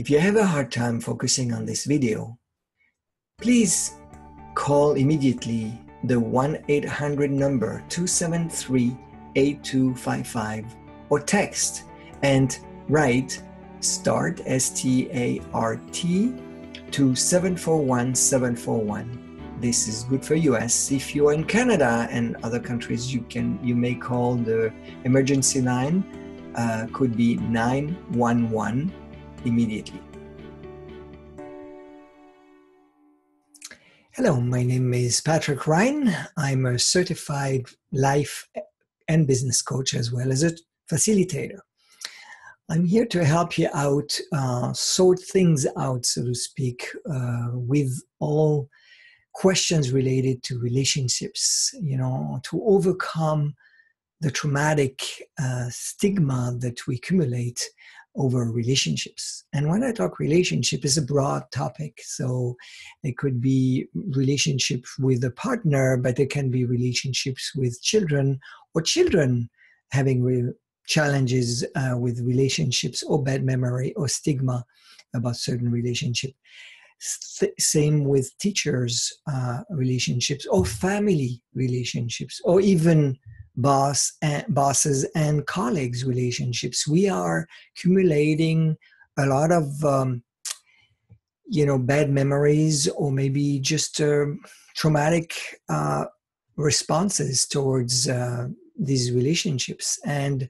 If you have a hard time focusing on this video, please call immediately the 1-800 number 273-8255 or text and write START, S-T-A-R-T, to 741-741. This is good for US. If you are in Canada and other countries, you may call the emergency line, could be 911 immediately. Hello, my name is Patrick Ryan. I'm a certified life and business coach as well as a facilitator. I'm here to help you out, sort things out, so to speak, with all questions related to relationships, to overcome the traumatic stigma that we accumulate over relationships. And when I talk relationship, is a broad topic. So it could be relationship with a partner, but it can be relationships with children or children having challenges with relationships or bad memory or stigma about certain relationship. Same with teachers relationships or family relationships or even bosses and colleagues relationships. We are accumulating a lot of bad memories or maybe just traumatic responses towards these relationships. And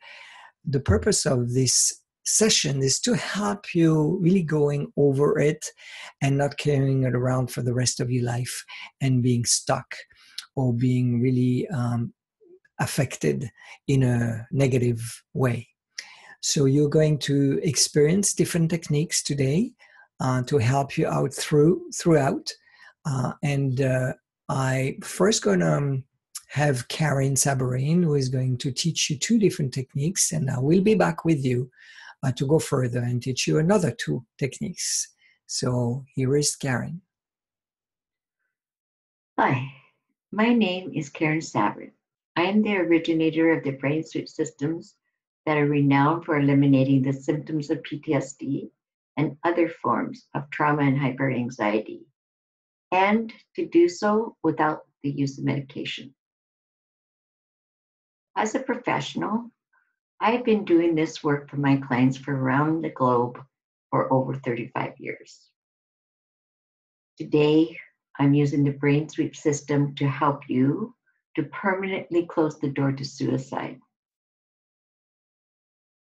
the purpose of this session is to help you really going over it and not carrying it around for the rest of your life and being stuck or being really affected in a negative way. So you're going to experience different techniques today to help you out throughout. I first going to have Karen Sabarine, who is going to teach you 2 different techniques, and I will be back with you to go further and teach you another 2 techniques. So here is Karen. Hi, my name is Karen Sabarine. I am the originator of the brain sweep systems that are renowned for eliminating the symptoms of PTSD and other forms of trauma and hyperanxiety, and to do so without the use of medication. As a professional, I've been doing this work for my clients for around the globe for over 35 years. Today, I'm using the brain sweep system to help you to permanently close the door to suicide.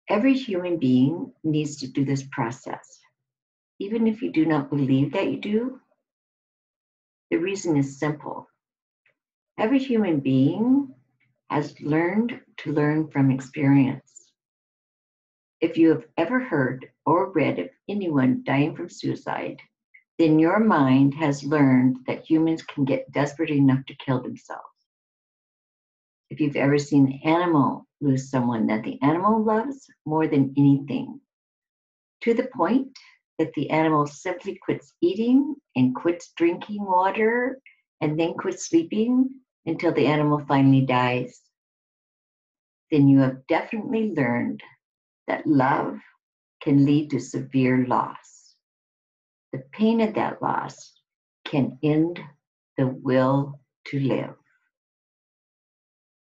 Every human being needs to do this process, even if you do not believe that you do. The reason is simple. Every human being has learned to learn from experience. If you have ever heard or read of anyone dying from suicide, then your mind has learned that humans can get desperate enough to kill themselves. If you've ever seen an animal lose someone that the animal loves more than anything, to the point that the animal simply quits eating and quits drinking water and then quits sleeping until the animal finally dies, then you have definitely learned that love can lead to severe loss. The pain of that loss can end the will to live.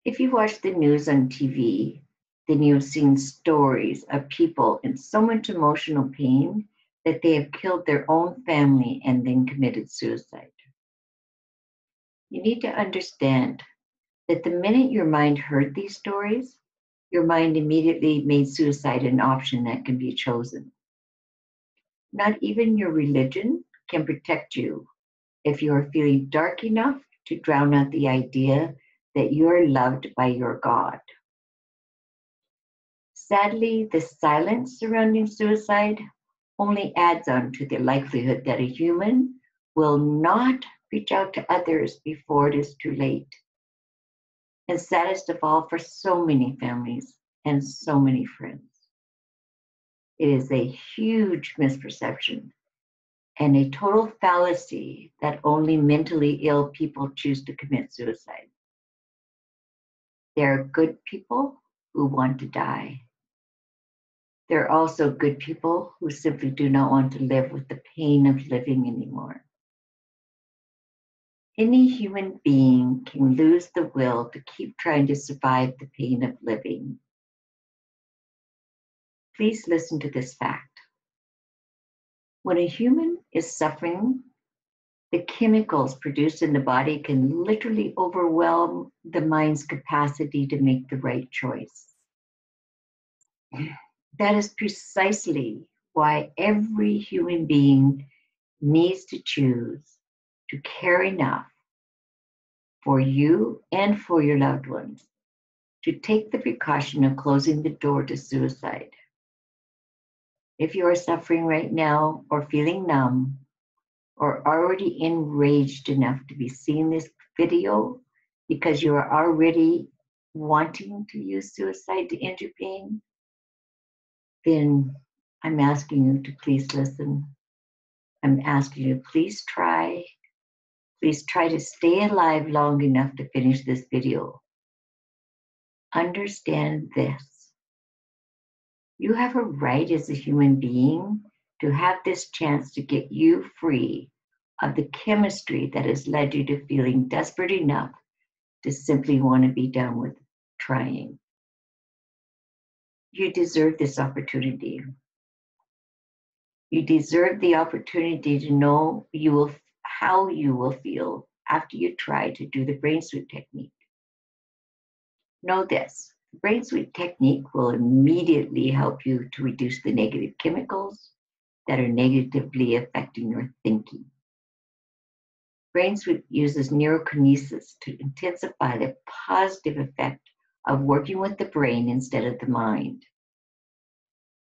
If you watch the news on TV, then you've seen stories of people in so much emotional pain that they have killed their own family and then committed suicide. You need to understand that the minute your mind heard these stories, your mind immediately made suicide an option that can be chosen. Not even your religion can protect you if you are feeling dark enough to drown out the idea that you are loved by your God. Sadly, the silence surrounding suicide only adds on to the likelihood that a human will not reach out to others before it is too late. And saddest of all, for so many families and so many friends. It is a huge misperception and a total fallacy that only mentally ill people choose to commit suicide. There are good people who want to die. There are also good people who simply do not want to live with the pain of living anymore. Any human being can lose the will to keep trying to survive the pain of living. Please listen to this fact. When a human is suffering, the chemicals produced in the body can literally overwhelm the mind's capacity to make the right choice. That is precisely why every human being needs to choose to care enough for you and for your loved ones to take the precaution of closing the door to suicide. If you are suffering right now or feeling numb or already enraged enough to be seeing this video because you are already wanting to use suicide to end your pain, then I'm asking you to please listen. I'm asking you, please try to stay alive long enough to finish this video. Understand this. You have a right as a human being to have this chance to get you free of the chemistry that has led you to feeling desperate enough to simply want to be done with trying. You deserve this opportunity. You deserve the opportunity to know how you will feel after you try to do the brain sweep technique. Know this, the brain sweep technique will immediately help you to reduce the negative chemicals that are negatively affecting your thinking. Brain sweep uses neurokinesis to intensify the positive effect of working with the brain instead of the mind.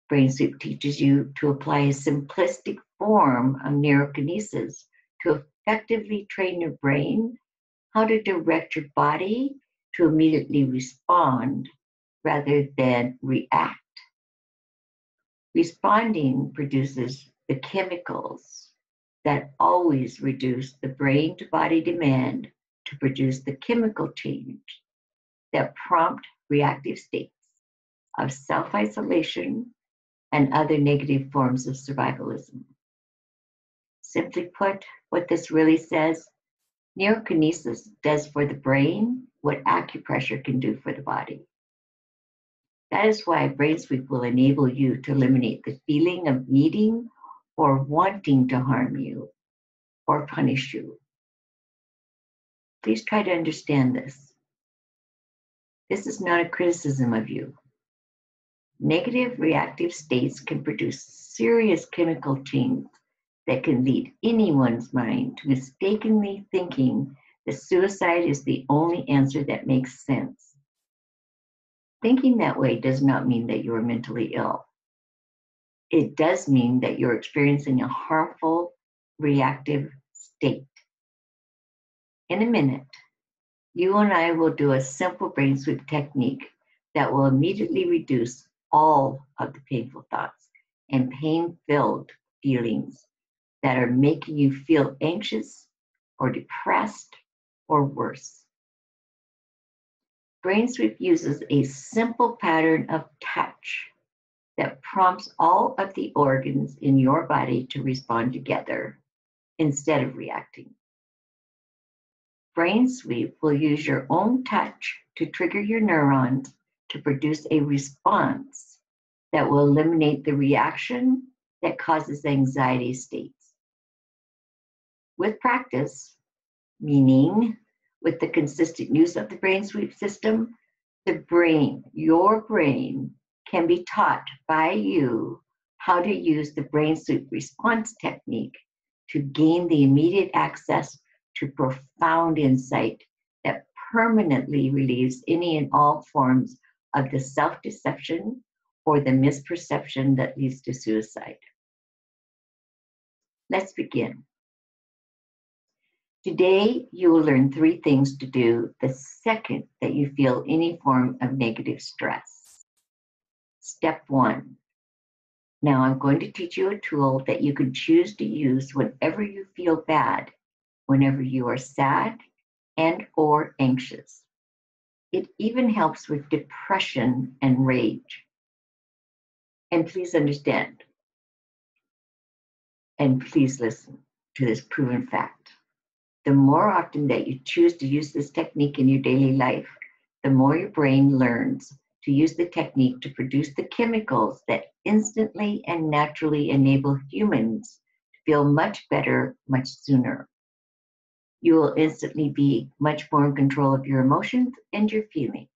Brain sweep teaches you to apply a simplistic form of neurokinesis to effectively train your brain how to direct your body to immediately respond rather than react. Responding produces the chemicals that always reduce the brain to body demand to produce the chemical change that prompt reactive states of self-isolation and other negative forms of survivalism. Simply put, what this really says, neurokinesis does for the brain what acupressure can do for the body. That is why brain sweep will enable you to eliminate the feeling of needing or wanting to harm you or punish you. Please try to understand this. This is not a criticism of you. Negative reactive states can produce serious chemical change that can lead anyone's mind to mistakenly thinking that suicide is the only answer that makes sense. Thinking that way does not mean that you are mentally ill. It does mean that you're experiencing a harmful reactive state. In a minute, you and I will do a simple brain sweep technique that will immediately reduce all of the painful thoughts and pain-filled feelings that are making you feel anxious or depressed or worse. Brain sweep uses a simple pattern of touch that prompts all of the organs in your body to respond together instead of reacting. Brain sweep will use your own touch to trigger your neurons to produce a response that will eliminate the reaction that causes anxiety states. With practice, meaning with the consistent use of the brain sweep system, your brain, can be taught by you how to use the brain sweep response technique to gain the immediate access to profound insight that permanently relieves any and all forms of the self-deception or the misperception that leads to suicide. Let's begin. Today, you will learn 3 things to do the second that you feel any form of negative stress. Step 1. Now I'm going to teach you a tool that you can choose to use whenever you feel bad, whenever you are sad and or anxious. It even helps with depression and rage. And please understand, and please listen to this proven fact. The more often that you choose to use this technique in your daily life, the more your brain learns to use the technique to produce the chemicals that instantly and naturally enable humans to feel much better much sooner. You will instantly be much more in control of your emotions and your feelings.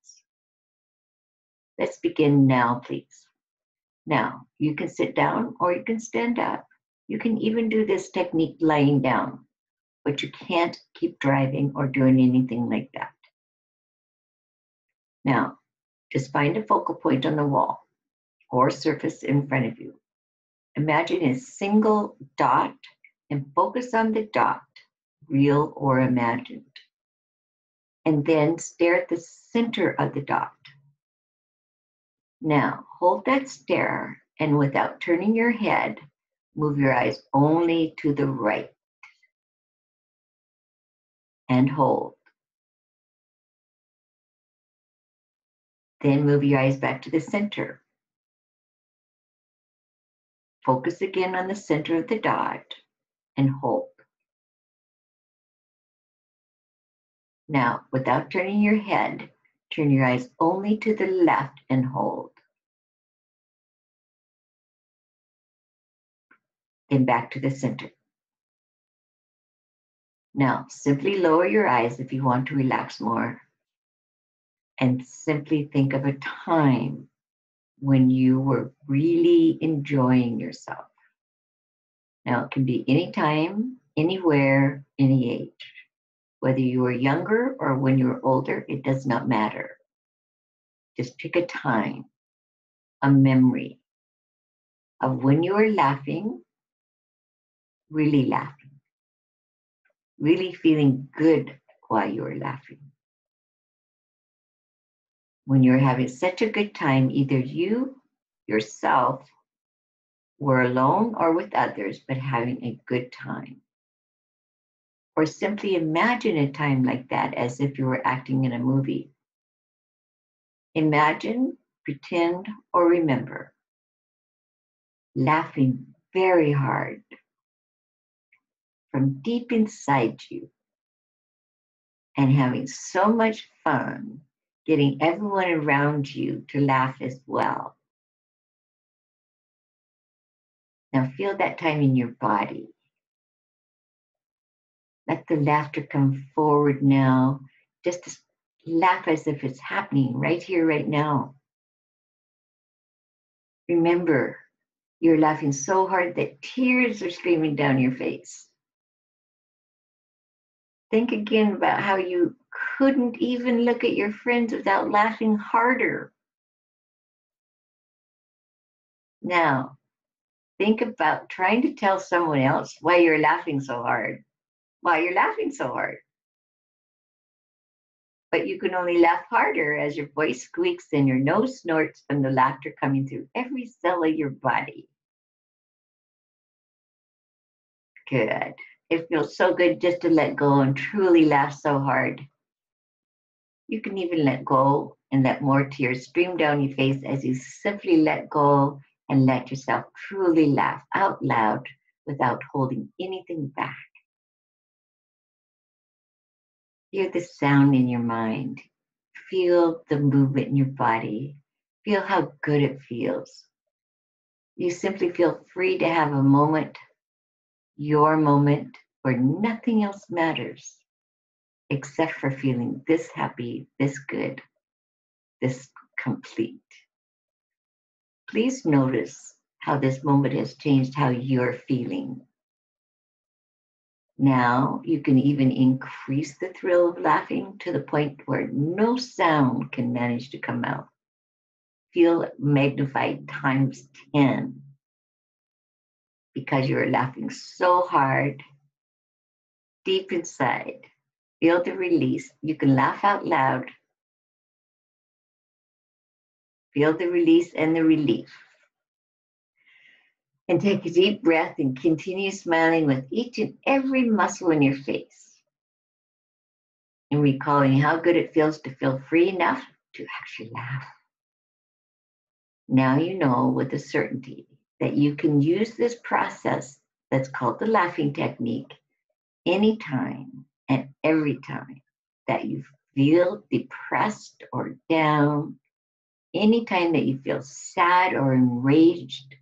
Let's begin now, please. Now, you can sit down or you can stand up. You can even do this technique lying down, but you can't keep driving or doing anything like that. Now, just find a focal point on the wall or surface in front of you. Imagine a single dot and focus on the dot, real or imagined. And then stare at the center of the dot. Now, hold that stare, and without turning your head, move your eyes only to the right. And hold. Then move your eyes back to the center. Focus again on the center of the dot and hold. Now, without turning your head, turn your eyes only to the left and hold. Then back to the center. Now, simply lower your eyes if you want to relax more. And simply think of a time when you were really enjoying yourself. Now, it can be any time, anywhere, any age. Whether you were younger or when you were older, it does not matter. Just pick a time, a memory of when you were laughing, really feeling good while you were laughing. When you're having such a good time, either you, yourself, were alone or with others, but having a good time. Or simply imagine a time like that as if you were acting in a movie. Imagine, pretend, or remember laughing very hard from deep inside you and having so much fun getting everyone around you to laugh as well. Now feel that time in your body. Let the laughter come forward now. Just laugh as if it's happening right here, right now. Remember, you're laughing so hard that tears are streaming down your face. Think again about how you couldn't even look at your friends without laughing harder. Now, think about trying to tell someone else why you're laughing so hard. But you can only laugh harder as your voice squeaks and your nose snorts from the laughter coming through every cell of your body. Good. It feels so good just to let go and truly laugh so hard. You can even let go and let more tears stream down your face as you simply let go and let yourself truly laugh out loud without holding anything back. Hear the sound in your mind. Feel the movement in your body. Feel how good it feels. You simply feel free to have a moment, your moment, where nothing else matters except for feeling this happy, this good, this complete. Please notice how this moment has changed how you're feeling. Now you can even increase the thrill of laughing to the point where no sound can manage to come out. Feel it magnified times 10 because you're laughing so hard deep inside. Feel the release. You can laugh out loud. Feel the release and the relief. And take a deep breath and continue smiling with each and every muscle in your face. And recalling how good it feels to feel free enough to actually laugh. Now you know with a certainty that you can use this process that's called the laughing technique anytime and every time that you feel depressed or down, anytime that you feel sad or enraged,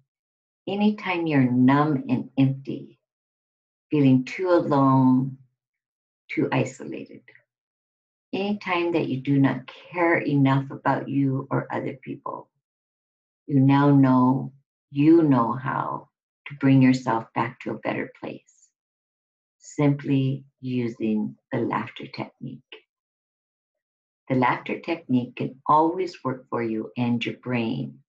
anytime you're numb and empty, feeling too alone, too isolated, anytime that you do not care enough about you or other people, you now know you know how to bring yourself back to a better place, simply using the laughter technique. The laughter technique can always work for you and your brain.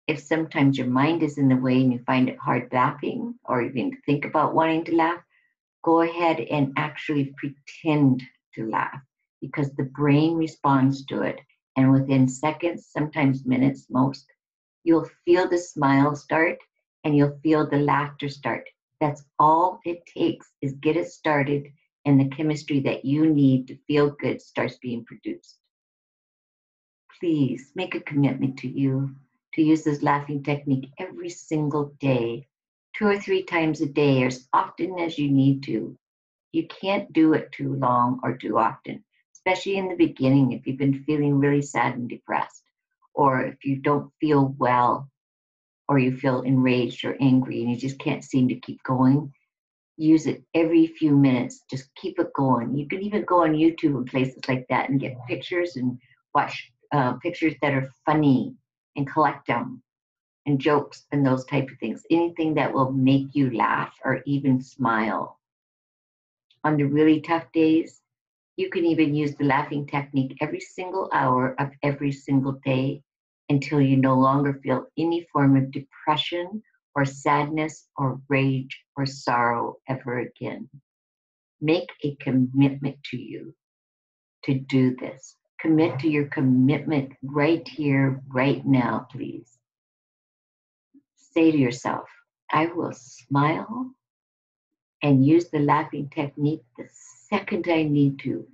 If sometimes your mind is in the way and you find it hard laughing or even think about wanting to laugh, go ahead and actually pretend to laugh because the brain responds to it. And within seconds, sometimes minutes most, you'll feel the smile start and you'll feel the laughter start. That's all it takes is get it started and the chemistry that you need to feel good starts being produced. Please make a commitment to you to use this laughing technique every single day, 2 or 3 times a day, or as often as you need to. You can't do it too long or too often, especially in the beginning if you've been feeling really sad and depressed, or if you don't feel well, or you feel enraged or angry and you just can't seem to keep going. Use it every few minutes. Just keep it going. You can even go on YouTube and places like that and get pictures and watch pictures that are funny and collect them and jokes and those type of things. Anything that will make you laugh or even smile. On the really tough days, you can even use the laughing technique every single hour of every single day until you no longer feel any form of depression or sadness or rage or sorrow ever again. Make a commitment to you to do this. Commit to your commitment right here, right now, please. Say to yourself, I will smile and use the laughing technique the second I need to.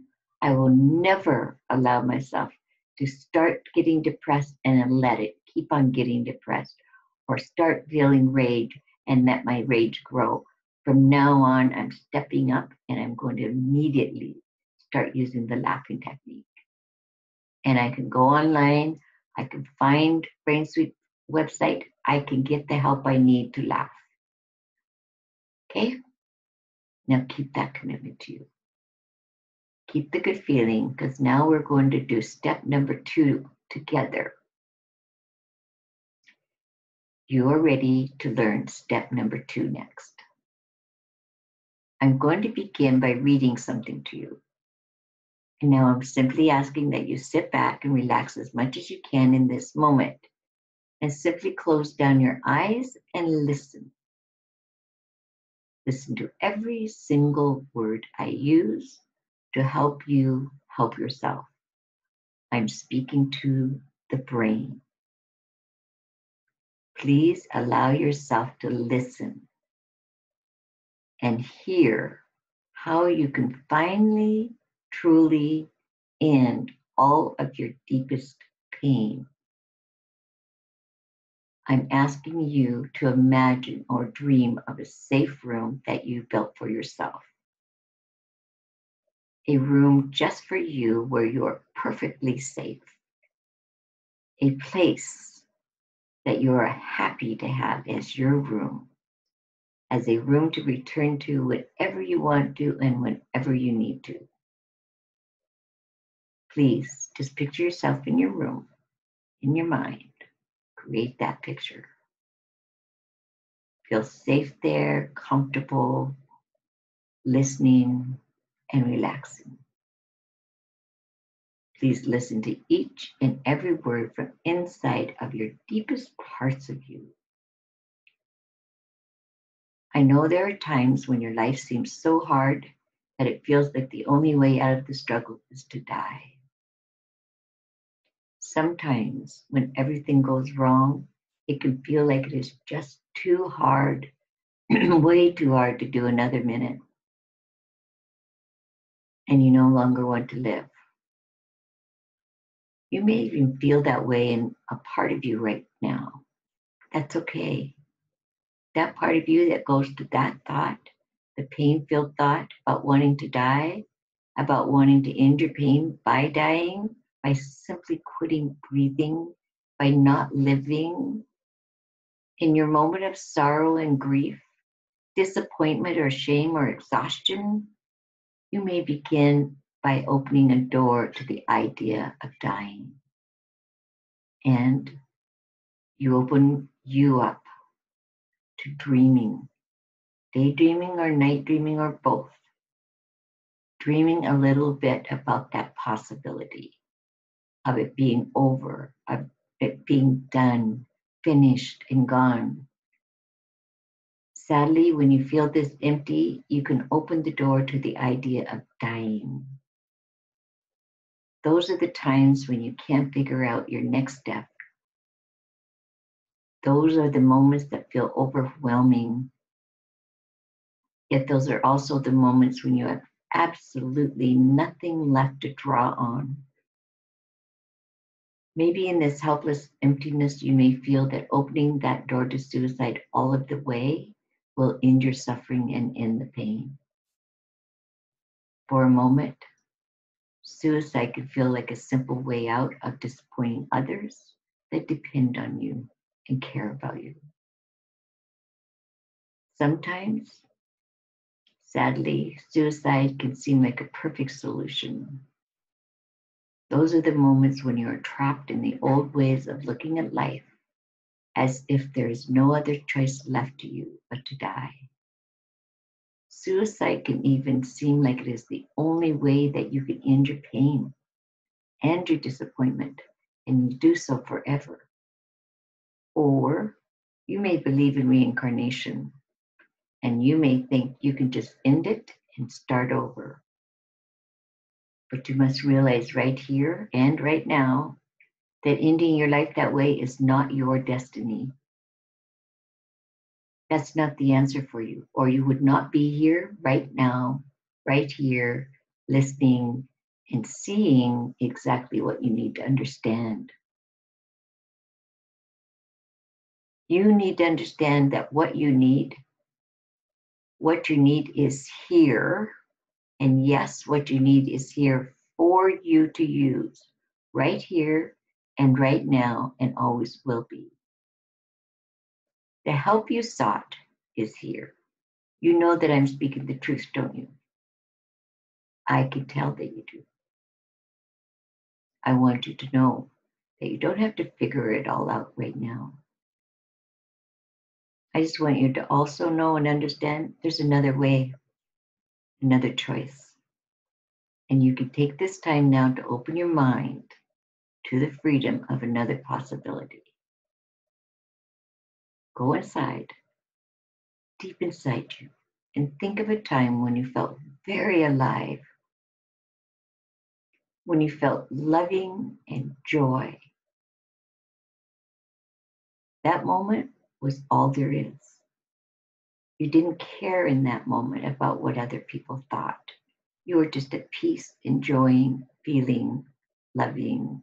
I will never allow myself to start getting depressed and let it keep on getting depressed or start feeling rage and let my rage grow. From now on, I'm stepping up and I'm going to immediately start using the laughing technique. And I can go online, I can find Brain Suite website, I can get the help I need to laugh. Okay? Now keep that commitment to you. Keep the good feeling because now we're going to do step number 2 together. You are ready to learn step number 2 next. I'm going to begin by reading something to you. And now I'm simply asking that you sit back and relax as much as you can in this moment and simply close down your eyes and listen. Listen to every single word I use to help you help yourself. I'm speaking to the brain. Please allow yourself to listen and hear how you can finally, truly end all of your deepest pain. I'm asking you to imagine or dream of a safe room that you built for yourself. A room just for you where you are perfectly safe. A place that you are happy to have as your room, as a room to return to whenever you want to and whenever you need to. Please just picture yourself in your room, in your mind. Create that picture. Feel safe there, comfortable, listening, and relaxing. Please listen to each and every word from inside of your deepest parts of you. I know there are times when your life seems so hard that it feels like the only way out of the struggle is to die. Sometimes when everything goes wrong, it can feel like it is just too hard, way too hard to do another minute. And you no longer want to live. You may even feel that way in a part of you right now. That's okay. That part of you that goes to that thought, the pain-filled thought about wanting to die, about wanting to end your pain by dying, by simply quitting breathing, by not living. In your moment of sorrow and grief, disappointment or shame or exhaustion, you may begin by opening a door to the idea of dying. And you open you up to dreaming, daydreaming or night dreaming or both. Dreaming a little bit about that possibility of it being over, of it being done, finished, and gone. Sadly, when you feel this empty, you can open the door to the idea of dying. Those are the times when you can't figure out your next step. Those are the moments that feel overwhelming. Yet those are also the moments when you have absolutely nothing left to draw on. Maybe in this helpless emptiness, you may feel that opening that door to suicide all of the way will end your suffering and end the pain. For a moment, suicide can feel like a simple way out of disappointing others that depend on you and care about you. Sometimes, sadly, suicide can seem like a perfect solution. Those are the moments when you are trapped in the old ways of looking at life, as if there is no other choice left to you but to die. Suicide can even seem like it is the only way that you can end your pain and your disappointment, and you do so forever. Or you may believe in reincarnation, and you may think you can just end it and start over. But you must realize right here and right now that ending your life that way is not your destiny. That's not the answer for you, or you would not be here right now, right here, listening and seeing exactly what you need to understand. You need to understand that what you need is here. And yes, what you need is here for you to use right here and right now and always will be. The help you sought is here. You know that I'm speaking the truth, don't you? I can tell that you do. I want you to know that you don't have to figure it all out right now. I just want you to also know and understand there's another way, another choice. And you can take this time now to open your mind to the freedom of another possibility. Go inside, deep inside you, and think of a time when you felt very alive, when you felt loving and joy. That moment was all there is. You didn't care in that moment about what other people thought. You were just at peace, enjoying, feeling, loving,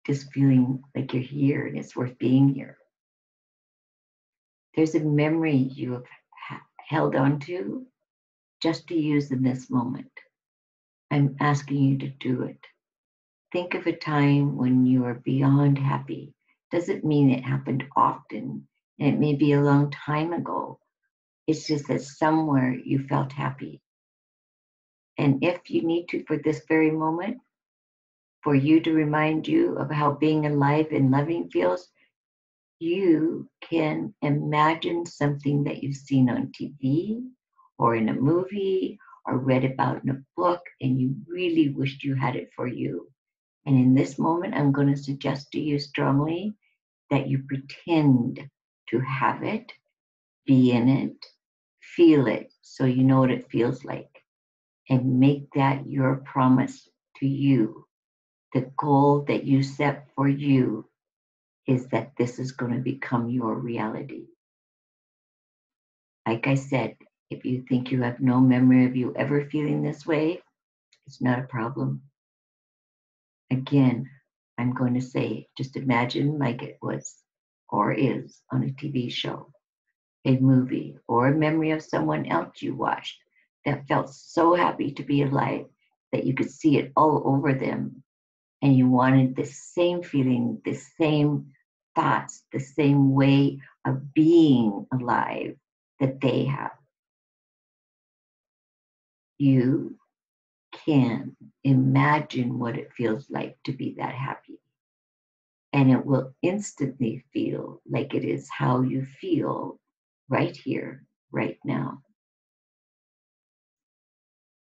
just feeling like you're here and it's worth being here. There's a memory you have held on to just to use in this moment. I'm asking you to do it. Think of a time when you are beyond happy. Doesn't mean it happened often, and it may be a long time ago. It's just that somewhere you felt happy. And if you need to, for this very moment, for you to remind you of how being alive and loving feels, you can imagine something that you've seen on TV or in a movie or read about in a book, and you really wished you had it for you. And in this moment, I'm going to suggest to you strongly that you pretend to have it, be in it, feel it, so you know what it feels like. And make that your promise to you. The goal that you set for you is that this is going to become your reality. Like I said, if you think you have no memory of you ever feeling this way, it's not a problem. Again, I'm going to say, just imagine like it was or is on a TV show, a movie, or a memory of someone else you watched that felt so happy to be alive that you could see it all over them. And you wanted the same feeling, the same thoughts, the same way of being alive that they have. You can imagine what it feels like to be that happy. And it will instantly feel like it is how you feel right here, right now.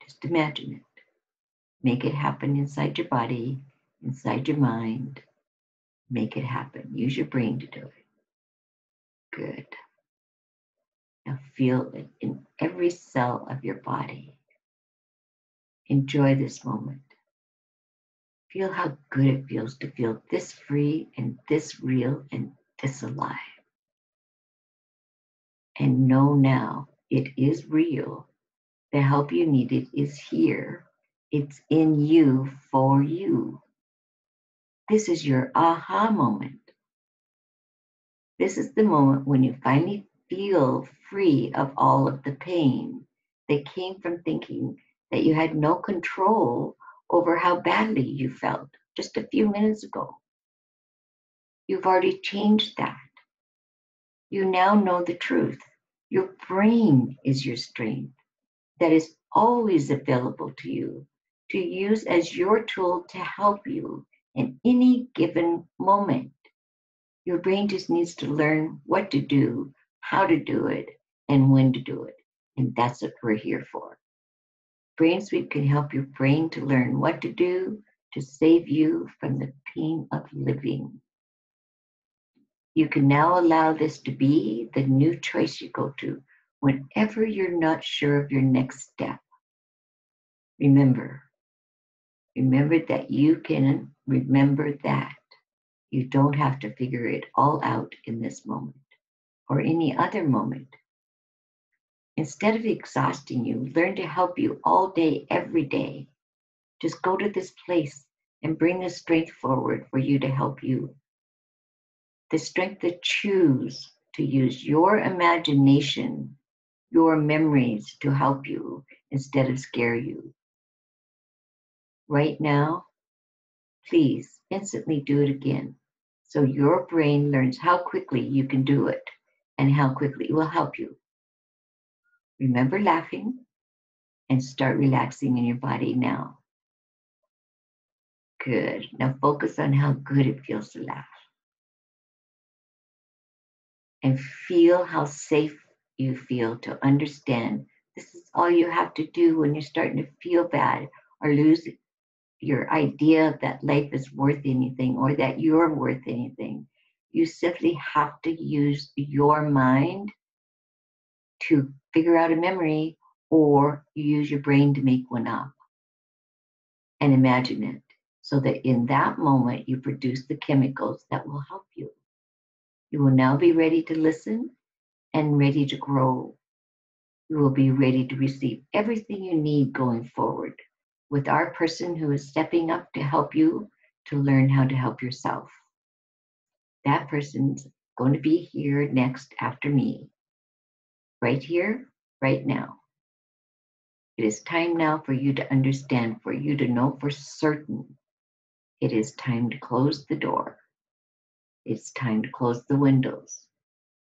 Just imagine it. Make it happen inside your body, inside your mind. Make it happen. Use your brain to do it. Good. Now feel it in every cell of your body. Enjoy this moment. Feel how good it feels to feel this free and this real and this alive. And know now it is real. The help you needed is here. It's in you for you. This is your aha moment. This is the moment when you finally feel free of all of the pain that came from thinking that you had no control over how badly you felt just a few minutes ago. You've already changed that. You now know the truth. Your brain is your strength that is always available to you to use as your tool to help you in any given moment. Your brain just needs to learn what to do, how to do it, and when to do it. And that's what we're here for. Brain Sweep can help your brain to learn what to do to save you from the pain of living. You can now allow this to be the new choice you go to whenever you're not sure of your next step. Remember that you can remember that. You don't have to figure it all out in this moment or any other moment. Instead of exhausting you, learn to help you all day, every day. Just go to this place and bring the strength forward for you to help you. The strength to choose to use your imagination, your memories to help you instead of scare you. Right now, please instantly do it again so your brain learns how quickly you can do it and how quickly it will help you. Remember laughing and start relaxing in your body now. Good. Now focus on how good it feels to laugh. And feel how safe you feel to understand this is all you have to do when you're starting to feel bad or lose your idea that life is worth anything or that you're worth anything. You simply have to use your mind to figure out a memory, or you use your brain to make one up and imagine it so that in that moment you produce the chemicals that will help you. You will now be ready to listen and ready to grow. You will be ready to receive everything you need going forward with our person who is stepping up to help you to learn how to help yourself. That person's going to be here next after me, right here, right now. It is time now for you to understand, for you to know for certain. It is time to close the door. It's time to close the windows.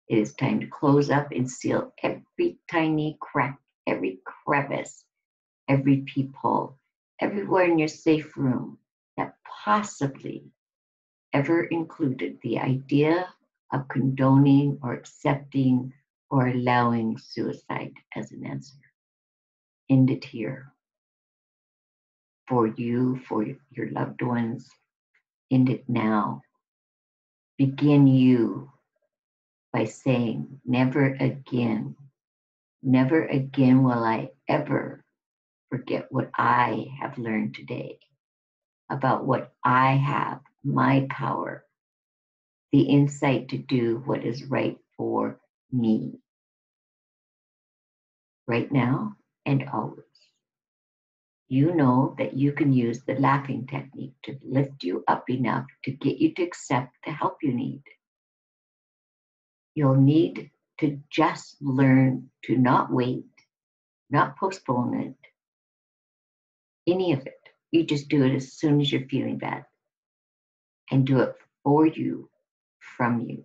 It is time to close up and seal every tiny crack, every crevice, every peephole, everywhere in your safe room that possibly ever included the idea of condoning or accepting or allowing suicide as an answer. End it here. For you, for your loved ones, end it now. Begin you by saying, never again will I ever forget what I have learned today about what I have, my power, the insight to do what is right for me, right now and always. You know that you can use the laughing technique to lift you up enough to get you to accept the help you need. You'll need to just learn to not wait, not postpone it, any of it. You just do it as soon as you're feeling bad and do it for you, from you,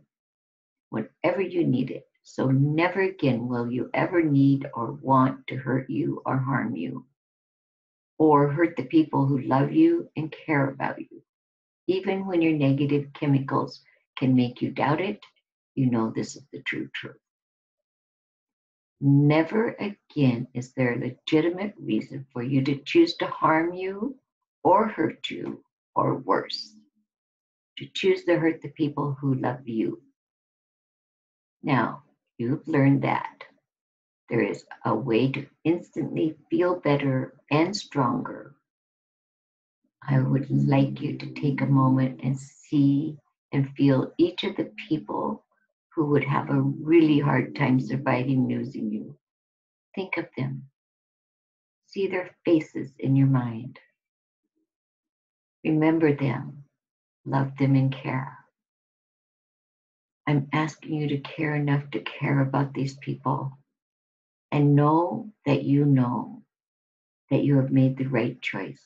whenever you need it. So never again will you ever need or want to hurt you or harm you or hurt the people who love you and care about you. Even when your negative chemicals can make you doubt it, you know this is the true truth. Never again is there a legitimate reason for you to choose to harm you or hurt you, or worse, to choose to hurt the people who love you. Now, you've learned that there is a way to instantly feel better and stronger. I would like you to take a moment and see and feel each of the people who would have a really hard time surviving losing you. Think of them. See their faces in your mind. Remember them, love them, and care. I'm asking you to care enough to care about these people and know that you have made the right choice,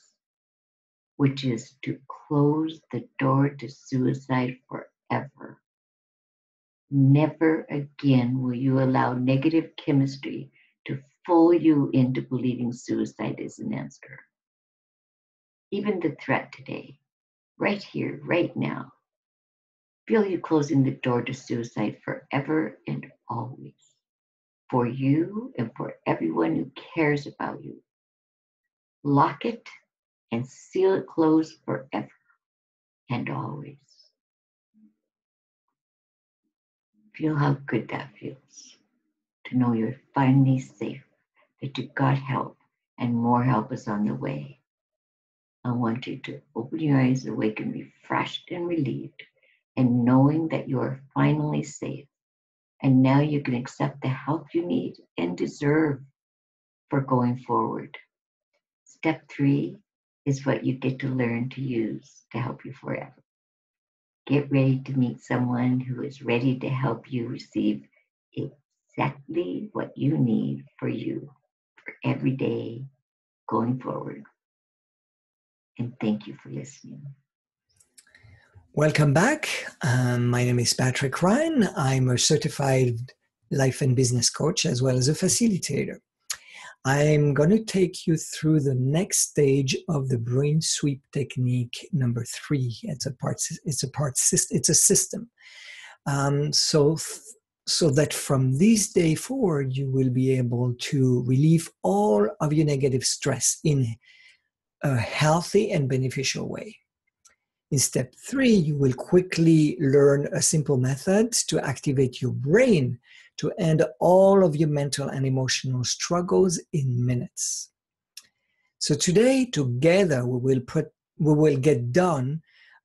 which is to close the door to suicide forever. Never again will you allow negative chemistry to fool you into believing suicide is an answer. Even the threat today, right here, right now, feel you closing the door to suicide forever and always. For you and for everyone who cares about you. Lock it and seal it closed forever and always. Feel how good that feels to know you're finally safe, that you got help and more help is on the way. I want you to open your eyes, awake and refreshed and relieved, and knowing that you are finally safe. And now you can accept the help you need and deserve for going forward. Step 3 is what you get to learn to use to help you forever. Get ready to meet someone who is ready to help you receive exactly what you need for you for every day going forward. And thank you for listening. Welcome back. My name is Patrick Ryan. I'm a certified life and business coach as well as a facilitator. I'm going to take you through the next stage of the brain sweep technique number 3. It's a system. So that from this day forward, you will be able to relieve all of your negative stress in a healthy and beneficial way. In step 3, you will quickly learn a simple method to activate your brain to end all of your mental and emotional struggles in minutes. So today, together, we will get done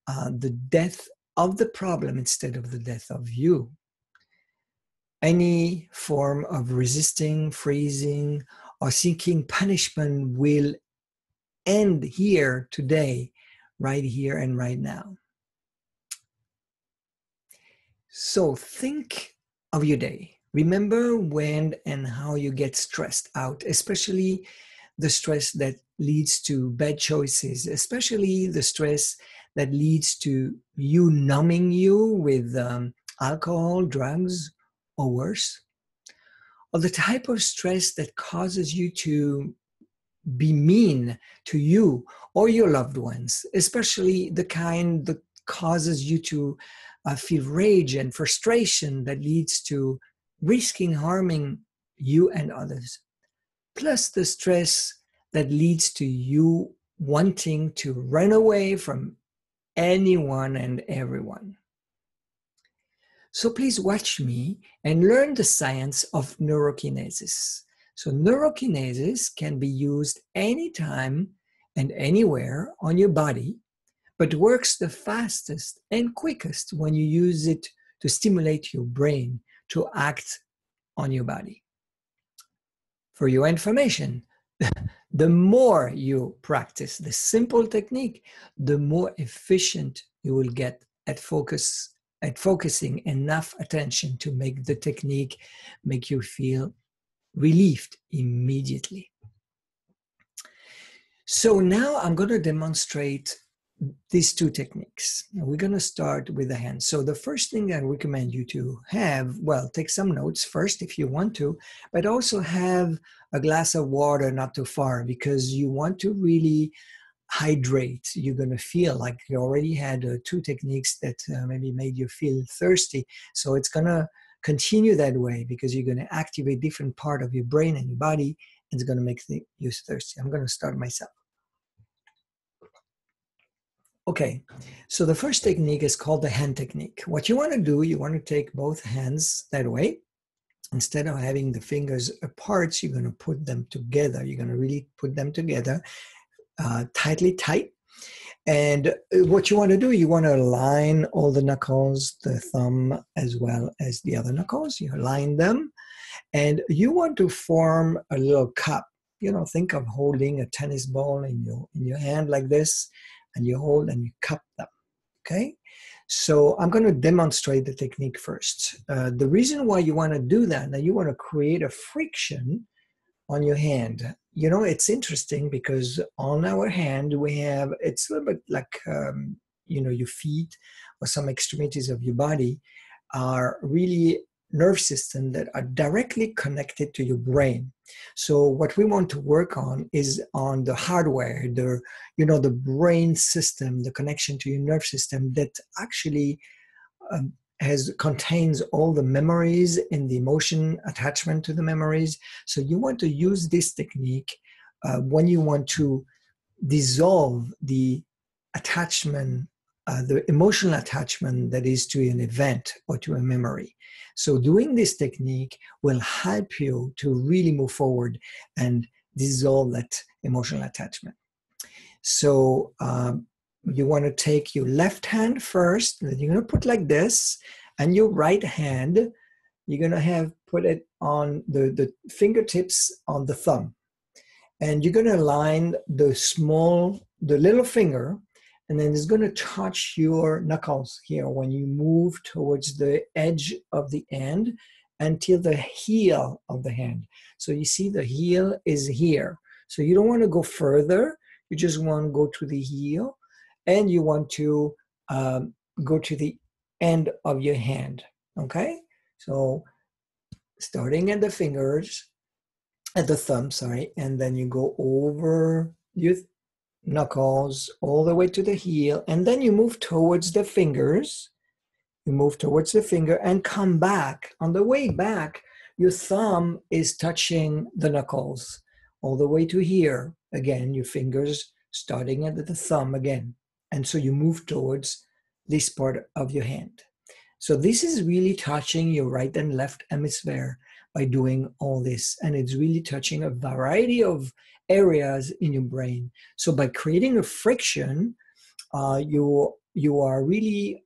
the death of the problem instead of the death of you. Any form of resisting, freezing, or seeking punishment will end here today, right here and right now. So think of your day. Remember when and how you get stressed out, especially the stress that leads to bad choices, especially the stress that leads to you numbing you with alcohol, drugs, or worse. Or the type of stress that causes you to be mean to you or your loved ones, especially the kind that causes you to feel rage and frustration that leads to risking harming you and others. Plus the stress that leads to you wanting to run away from anyone and everyone. So please watch me and learn the science of neurokinesis. So neurokinesis can be used anytime and anywhere on your body, but works the fastest and quickest when you use it to stimulate your brain to act on your body. For your information, The more you practice the simple technique, the more efficient you will get at focusing enough attention to make the technique make you feel relieved immediately. So now I'm going to demonstrate these two techniques. We're going to start with the hands. So the first thing I recommend you to have, well, take some notes first if you want to, but also have a glass of water not too far, because you want to really hydrate. You're going to feel like you already had two techniques that maybe made you feel thirsty. So it's going to continue that way, because you're going to activate different part of your brain and your body, and it's going to make you thirsty. I'm going to start myself. Okay, so the first technique is called the hand technique. What you want to do, you want to take both hands that way. Instead of having the fingers apart, you're going to put them together. You're going to really put them together tightly tight. And what you want to do, you want to align all the knuckles, the thumb as well as the other knuckles. You align them, and you want to form a little cup. You know, think of holding a tennis ball in your hand like this, and you hold and you cup them. Okay, so I'm going to demonstrate the technique first. The reason why you want to do that, now you want to create a friction on your hand. You know, it's interesting because on our hand we have, it's a little bit like, your feet or some extremities of your body are really nerve system that are directly connected to your brain. So what we want to work on is on the hardware, the brain system, the connection to your nerve system that actually contains all the memories and the emotion attachment to the memories. So you want to use this technique when you want to dissolve the attachment, the emotional attachment that is to an event or to a memory. So doing this technique will help you to really move forward and dissolve that emotional attachment. So you want to take your left hand first, that you're going to put like this, and your right hand, you're going to put it on the fingertips on the thumb. And you're going to align the little finger, and then it's going to touch your knuckles here when you move towards the edge of the hand until the heel of the hand. So you see the heel is here. So you don't want to go further. You just want to go to the heel, and you want to go to the end of your hand. Okay? So starting at the fingers, at the thumb, sorry, and then you go over your knuckles all the way to the heel, and then you move towards the fingers. You move towards the finger and come back. On the way back, your thumb is touching the knuckles all the way to here. Again, your fingers starting at the thumb again. And so you move towards this part of your hand. So this is really touching your right and left hemisphere by doing all this. And it's really touching a variety of areas in your brain. So by creating a friction, you are really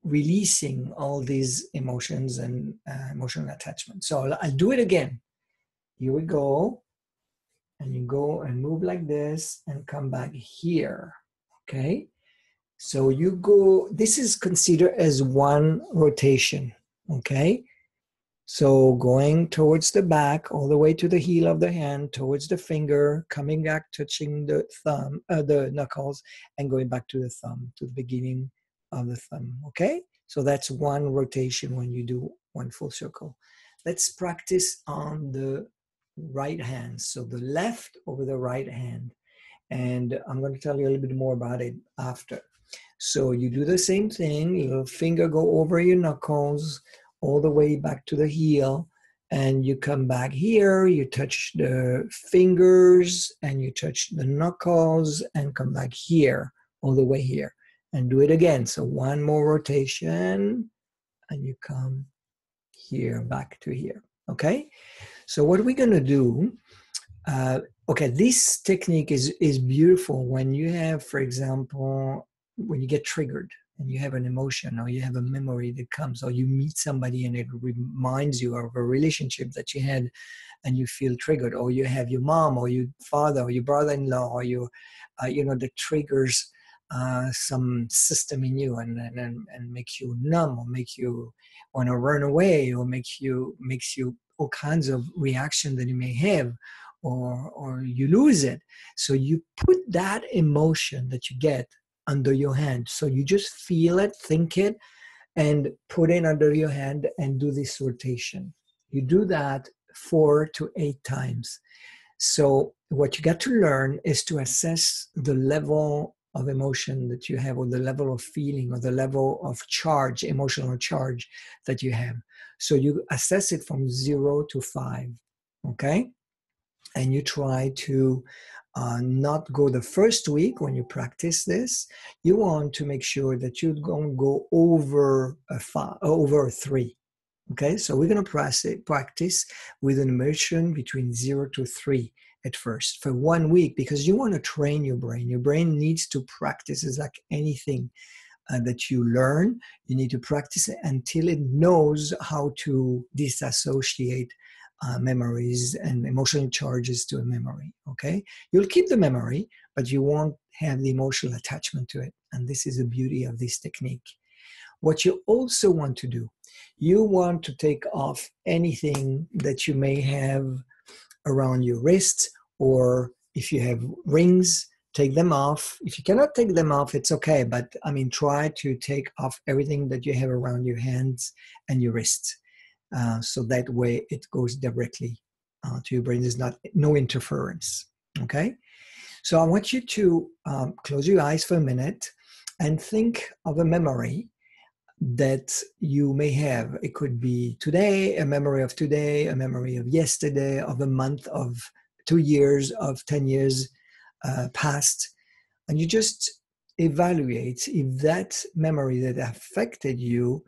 releasing all these emotions and emotional attachment. So I'll do it again. Here we go. And you go and move like this and come back here. Okay. So you go, this is considered as one rotation. Okay. So going towards the back, all the way to the heel of the hand, towards the finger, coming back, touching the thumb, the knuckles, and going back to the thumb, to the beginning of the thumb. Okay? So that's one rotation when you do one full circle. Let's practice on the right hand. So the left over the right hand. And I'm going to tell you a little bit more about it after. So you do the same thing. Your finger go over your knuckles, all the way back to the heel, and you come back here, you touch the fingers and you touch the knuckles and come back here, all the way here, and do it again. So one more rotation and you come here, back to here. Okay, so what we're going to do, okay, this technique is beautiful when you have, for example, when you get triggered. and you have an emotion or you have a memory that comes, or you meet somebody and it reminds you of a relationship that you had and you feel triggered, or you have your mom or your father or your brother-in-law or your, that triggers some system in you and makes you numb or make you want to run away or makes you all kinds of reaction that you may have, or you lose it. So you put that emotion that you get under your hand. So you just feel it, think it, and put it under your hand and do this rotation. You do that 4 to 8 times. So what you got to learn is to assess the level of emotion that you have, or the level of feeling, or the level of charge, emotional charge that you have. So you assess it from 0 to 5, okay? And you try to not go the first week when you practice this. You want to make sure that you don't go over over 3. Okay, so we're going to practice with an emotion between 0 to 3 at first for 1 week, because you want to train your brain. Your brain needs to practice. It's like anything that you learn. You need to practice it until it knows how to disassociate memories and emotional charges to a memory. Okay, you'll keep the memory, but you won't have the emotional attachment to it. And this is the beauty of this technique. What you also want to do, you want to take off anything that you may have around your wrist, or if you have rings, take them off. If you cannot take them off, it's okay. But I mean, try to take off everything that you have around your hands and your wrist. So that way it goes directly to your brain. There's no interference. Okay. So I want you to close your eyes for a minute and think of a memory that you may have. It could be today, a memory of today, a memory of yesterday, of a month, of 2 years, of 10 years past. And you just evaluate if that memory that affected you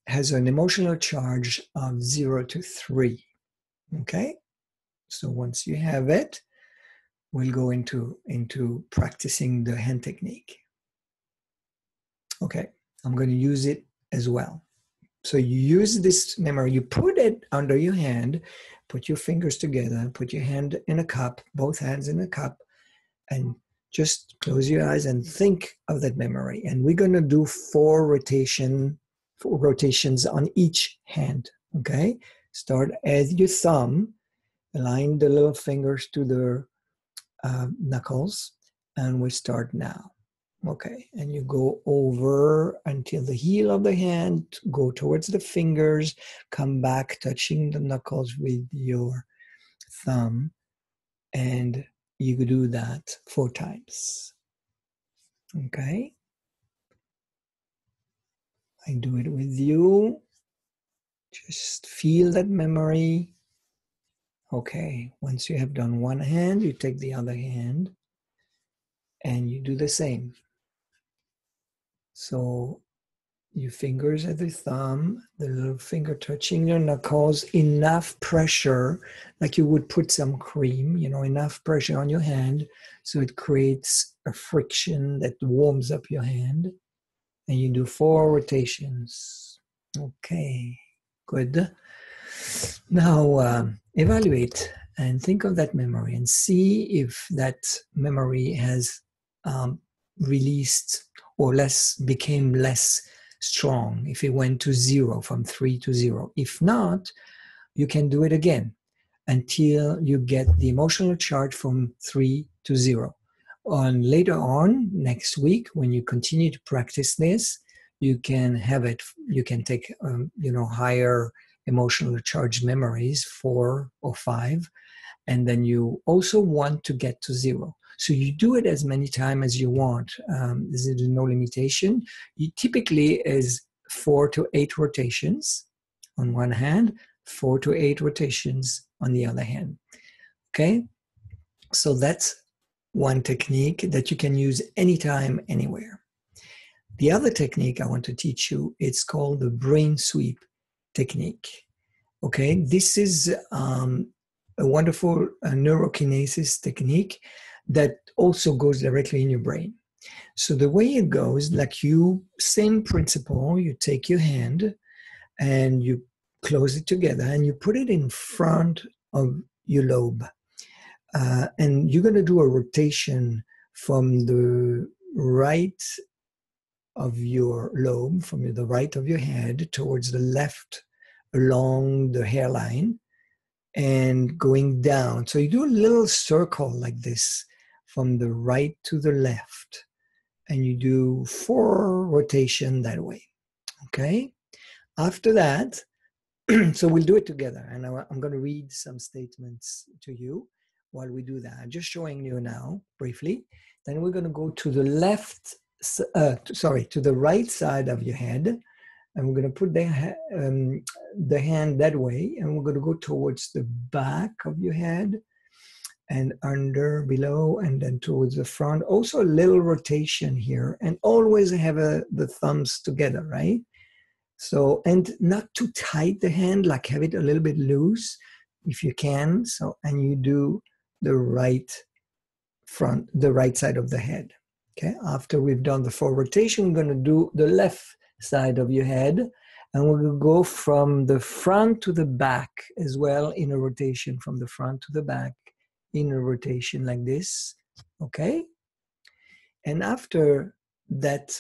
has an emotional charge of 0 to 3. Okay? So once you have it, we'll go into practicing the hand technique. Okay, I'm going to use it as well. So you use this memory, you put it under your hand, put your fingers together, put your hand in a cup, both hands in a cup, and just close your eyes and think of that memory. And we're going to do 4 rotations on each hand, okay? Start at your thumb, align the little fingers to the knuckles, and we start now. Okay, and you go over until the heel of the hand, go towards the fingers, come back touching the knuckles with your thumb, and you do that 4 times. Okay, I do it with you. Just feel that memory. Okay, once you have done one hand, you take the other hand and you do the same. So your fingers at the thumb, the little finger touching your knuckles, enough pressure, like you would put some cream, enough pressure on your hand so it creates a friction that warms up your hand. And you do 4 rotations. Okay, good. Now evaluate and think of that memory and see if that memory has released or became less strong, if it went to 0, from 3 to 0. If not, you can do it again until you get the emotional charge from 3 to 0. And later on, next week, when you continue to practice this, you can take higher emotional charge memories, 4 or 5, and then you also want to get to 0. So you do it as many times as you want. There's no limitation. You typically is 4 to 8 rotations on one hand, 4 to 8 rotations on the other hand. Okay? So that's one technique that you can use anytime, anywhere. The other technique I want to teach you, it's called the brain sweep technique. Okay? This is a wonderful neurokinesis technique that also goes directly in your brain. So the way it goes, like same principle, you take your hand and you close it together and you put it in front of your lobe. And you're going to do a rotation from the right of your lobe, from the right of your head towards the left along the hairline and going down. So you do a little circle like this from the right to the left, and you do 4 rotation that way. Okay. After that, so we'll do it together, and I'm going to read some statements to you while we do that. I'm just showing you now briefly. Then we're going to go to the to the right side of your head, and we're going to put the hand that way, and we're going to go towards the back of your head and under, below, and then towards the front. Also a little rotation here, and always have the thumbs together, right? So, and not too tight the hand, like have it a little bit loose if you can. So, and you do the right side of the head. Okay. After we've done the 4 rotation, we're going to do the left side of your head, and we're going to go from the front to the back as well in a rotation, from the front to the back in a rotation like this. Okay. And after that,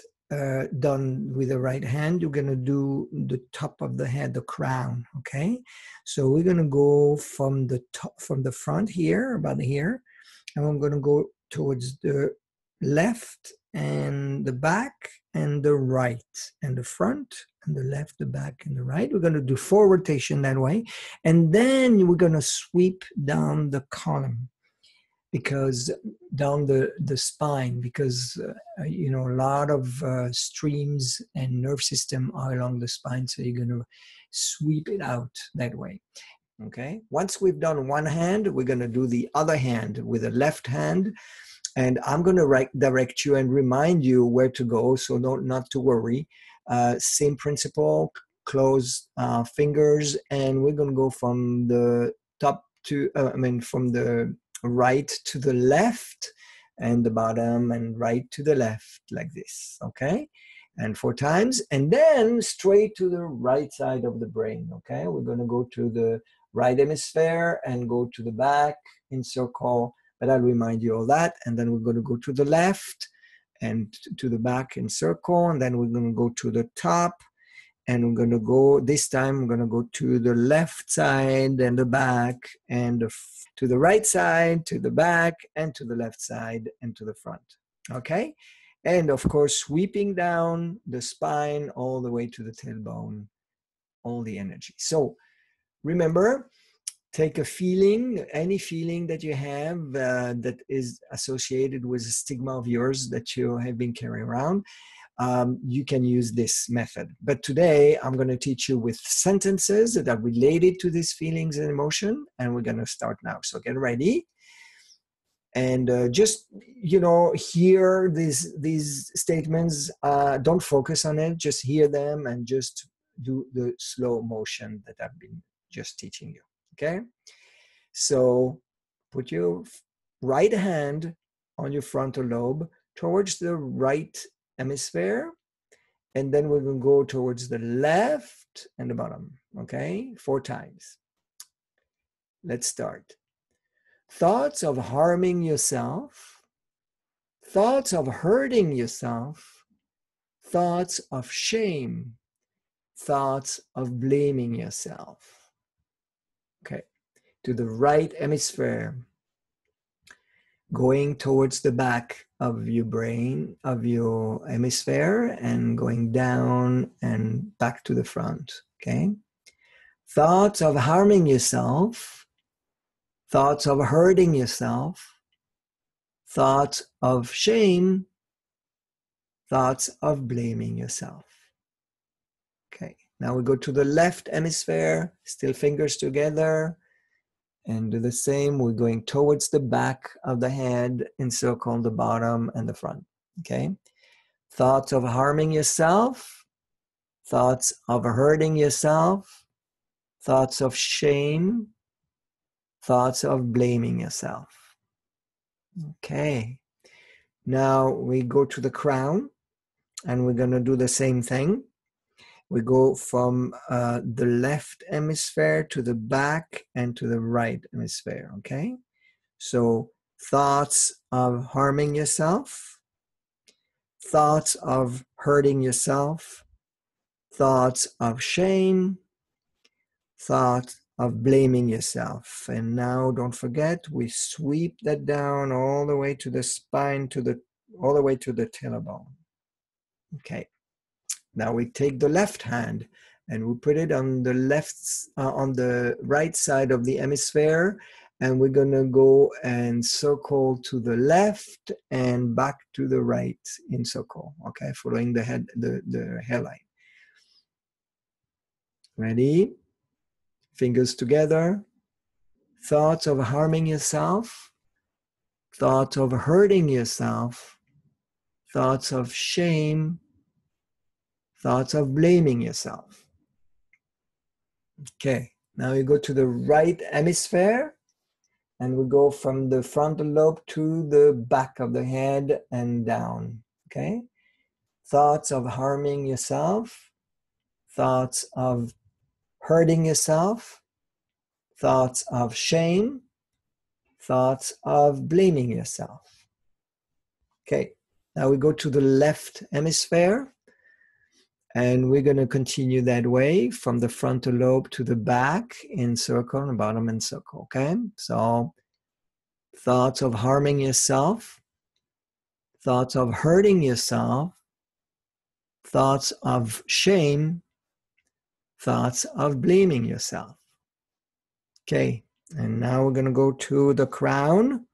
done with the right hand, you're going to do the top of the head, the crown. Okay, so we're going to go from the top, from the front here, about here, and I'm going to go towards the left and the back and the right and the front and the left, the back and the right. We're going to do 4 rotation that way, and then we're going to sweep down the column, because down the spine, because a lot of streams and nerve system are along the spine, so you're going to sweep it out that way. Okay, once we've done one hand, we're going to do the other hand with the left hand, and I'm going to direct you and remind you where to go, so not to worry. Same principle, close fingers, and we're going to go from the top to from the right to the left and the bottom, and right to the left like this. Okay, and 4 times, and then straight to the right side of the brain. Okay, we're going to go to the right hemisphere and go to the back in circle, but I'll remind you all that. And then we're going to go to the left and to the back in circle, and then we're going to go to the top, and we're going to go, this time we're going to go to the left side and the back, and to the right side, to the back, and to the left side, and to the front. Okay? And of course, sweeping down the spine all the way to the tailbone, all the energy. So remember, take a feeling, any feeling that you have that is associated with a stigma of yours that you have been carrying around. You can use this method. But today I'm going to teach you with sentences that are related to these feelings and emotion, and we're going to start now. So get ready. And just, hear these statements. Don't focus on it. Just hear them and just do the slow motion that I've been just teaching you. Okay? So put your right hand on your frontal lobe towards the right hemisphere, and then we're going to go towards the left and the bottom. Okay? 4 times. Let's start. Thoughts of harming yourself, thoughts of hurting yourself, thoughts of shame, thoughts of blaming yourself. Okay, to the right hemisphere, going towards the back of your brain, of your hemisphere, and going down and back to the front. Okay, thoughts of harming yourself, thoughts of hurting yourself, thoughts of shame, thoughts of blaming yourself. Okay, now we go to the left hemisphere, still fingers together, and do the same. We're going towards the back of the head, encircle the bottom and the front. Okay, thoughts of harming yourself, thoughts of hurting yourself, thoughts of shame, thoughts of blaming yourself. Okay, Now we go to the crown, and we're going to do the same thing. We go from the left hemisphere to the back and to the right hemisphere, okay? So thoughts of harming yourself, thoughts of hurting yourself, thoughts of shame, thoughts of blaming yourself. And now don't forget, we sweep that down all the way to the spine, all the way to the tailbone. Okay. Now we take the left hand and we put it on the right side of the hemisphere, and we're gonna go and circle to the left and back to the right in circle. Okay, following the hairline. Ready? Fingers together. Thoughts of harming yourself, thoughts of hurting yourself, thoughts of shame, thoughts of blaming yourself. Okay, now you go to the right hemisphere, and we go from the frontal lobe to the back of the head and down. Okay, thoughts of harming yourself, thoughts of hurting yourself, thoughts of shame, thoughts of blaming yourself. Okay, now we go to the left hemisphere, and we're going to continue that way from the frontal lobe to the back in circle and bottom in circle. Okay, so thoughts of harming yourself, thoughts of hurting yourself, thoughts of shame, thoughts of blaming yourself. Okay, and now we're going to go to the crown,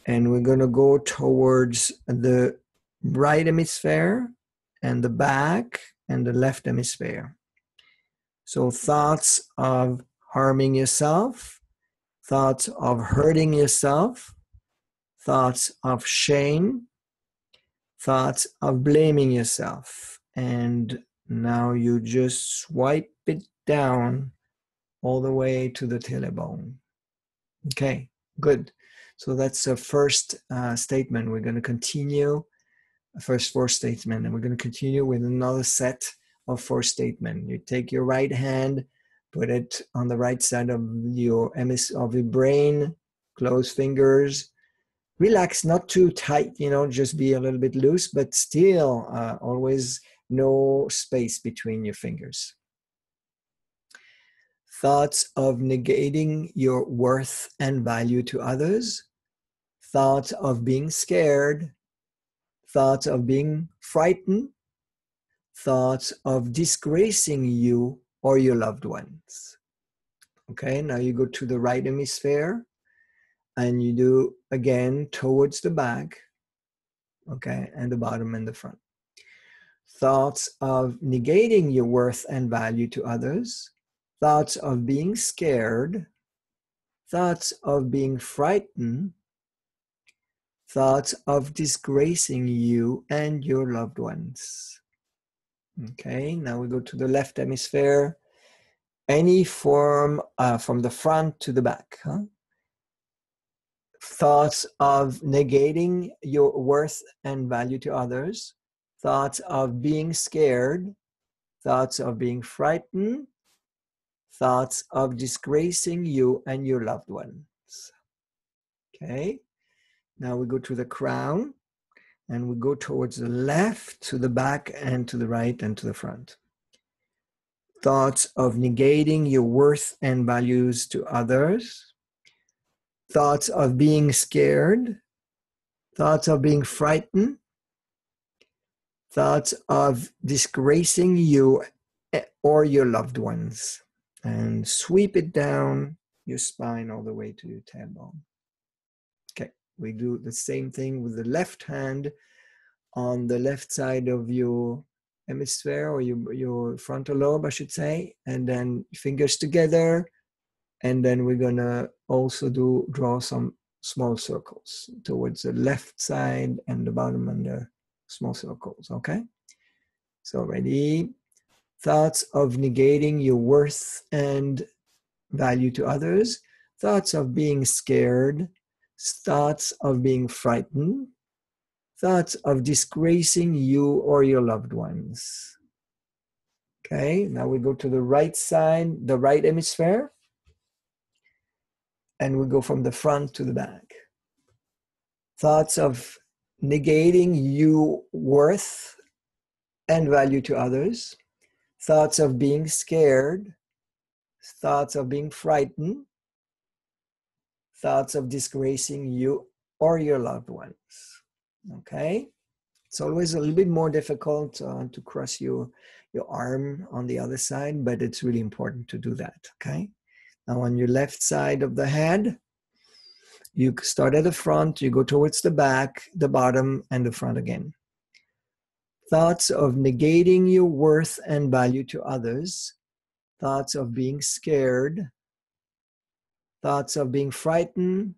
and we're going to go towards the right hemisphere and the back and the left hemisphere. So thoughts of harming yourself, thoughts of hurting yourself, thoughts of shame, thoughts of blaming yourself. And now you just swipe it down all the way to the tailbone. Okay, good. So that's the first statement. We're going to continue, first four statement, and we're going to continue with another set of four statements. You take your right hand, put it on the right side of your brain, close fingers, relax, not too tight, just be a little bit loose, but still always no space between your fingers. Thoughts of negating your worth and value to others, thoughts of being scared, thoughts of being frightened, thoughts of disgracing you or your loved ones. Okay, now you go to the right hemisphere and you do again towards the back, okay, and the bottom and the front. Thoughts of negating your worth and value to others, thoughts of being scared, thoughts of being frightened, thoughts of disgracing you and your loved ones. Okay, now we go to the left hemisphere. Any form from the front to the back. Thoughts of negating your worth and value to others, thoughts of being scared, thoughts of being frightened, thoughts of disgracing you and your loved ones. Okay, now we go to the crown, and we go towards the left, to the back, and to the right, and to the front. Thoughts of negating your worth and values to others, thoughts of being scared, thoughts of being frightened, thoughts of disgracing you or your loved ones. And sweep it down your spine all the way to your tailbone. Okay, we do the same thing with the left hand on the left side of your hemisphere, or your frontal lobe, I should say, and then fingers together, and then we're gonna also draw some small circles towards the left side and the bottom and the small circles. Okay, so ready? Thoughts of negating your worth and value to others, thoughts of being scared, thoughts of being frightened, thoughts of disgracing you or your loved ones. Okay, now we go to the right side, the right hemisphere, and we go from the front to the back. Thoughts of negating your worth and value to others, thoughts of being scared, thoughts of being frightened, thoughts of disgracing you or your loved ones. Okay, it's always a little bit more difficult to cross your arm on the other side, but it's really important to do that. Okay, now on your left side of the head, you start at the front, you go towards the back, the bottom, and the front again. Thoughts of negating your worth and value to others, thoughts of being scared, thoughts of being frightened,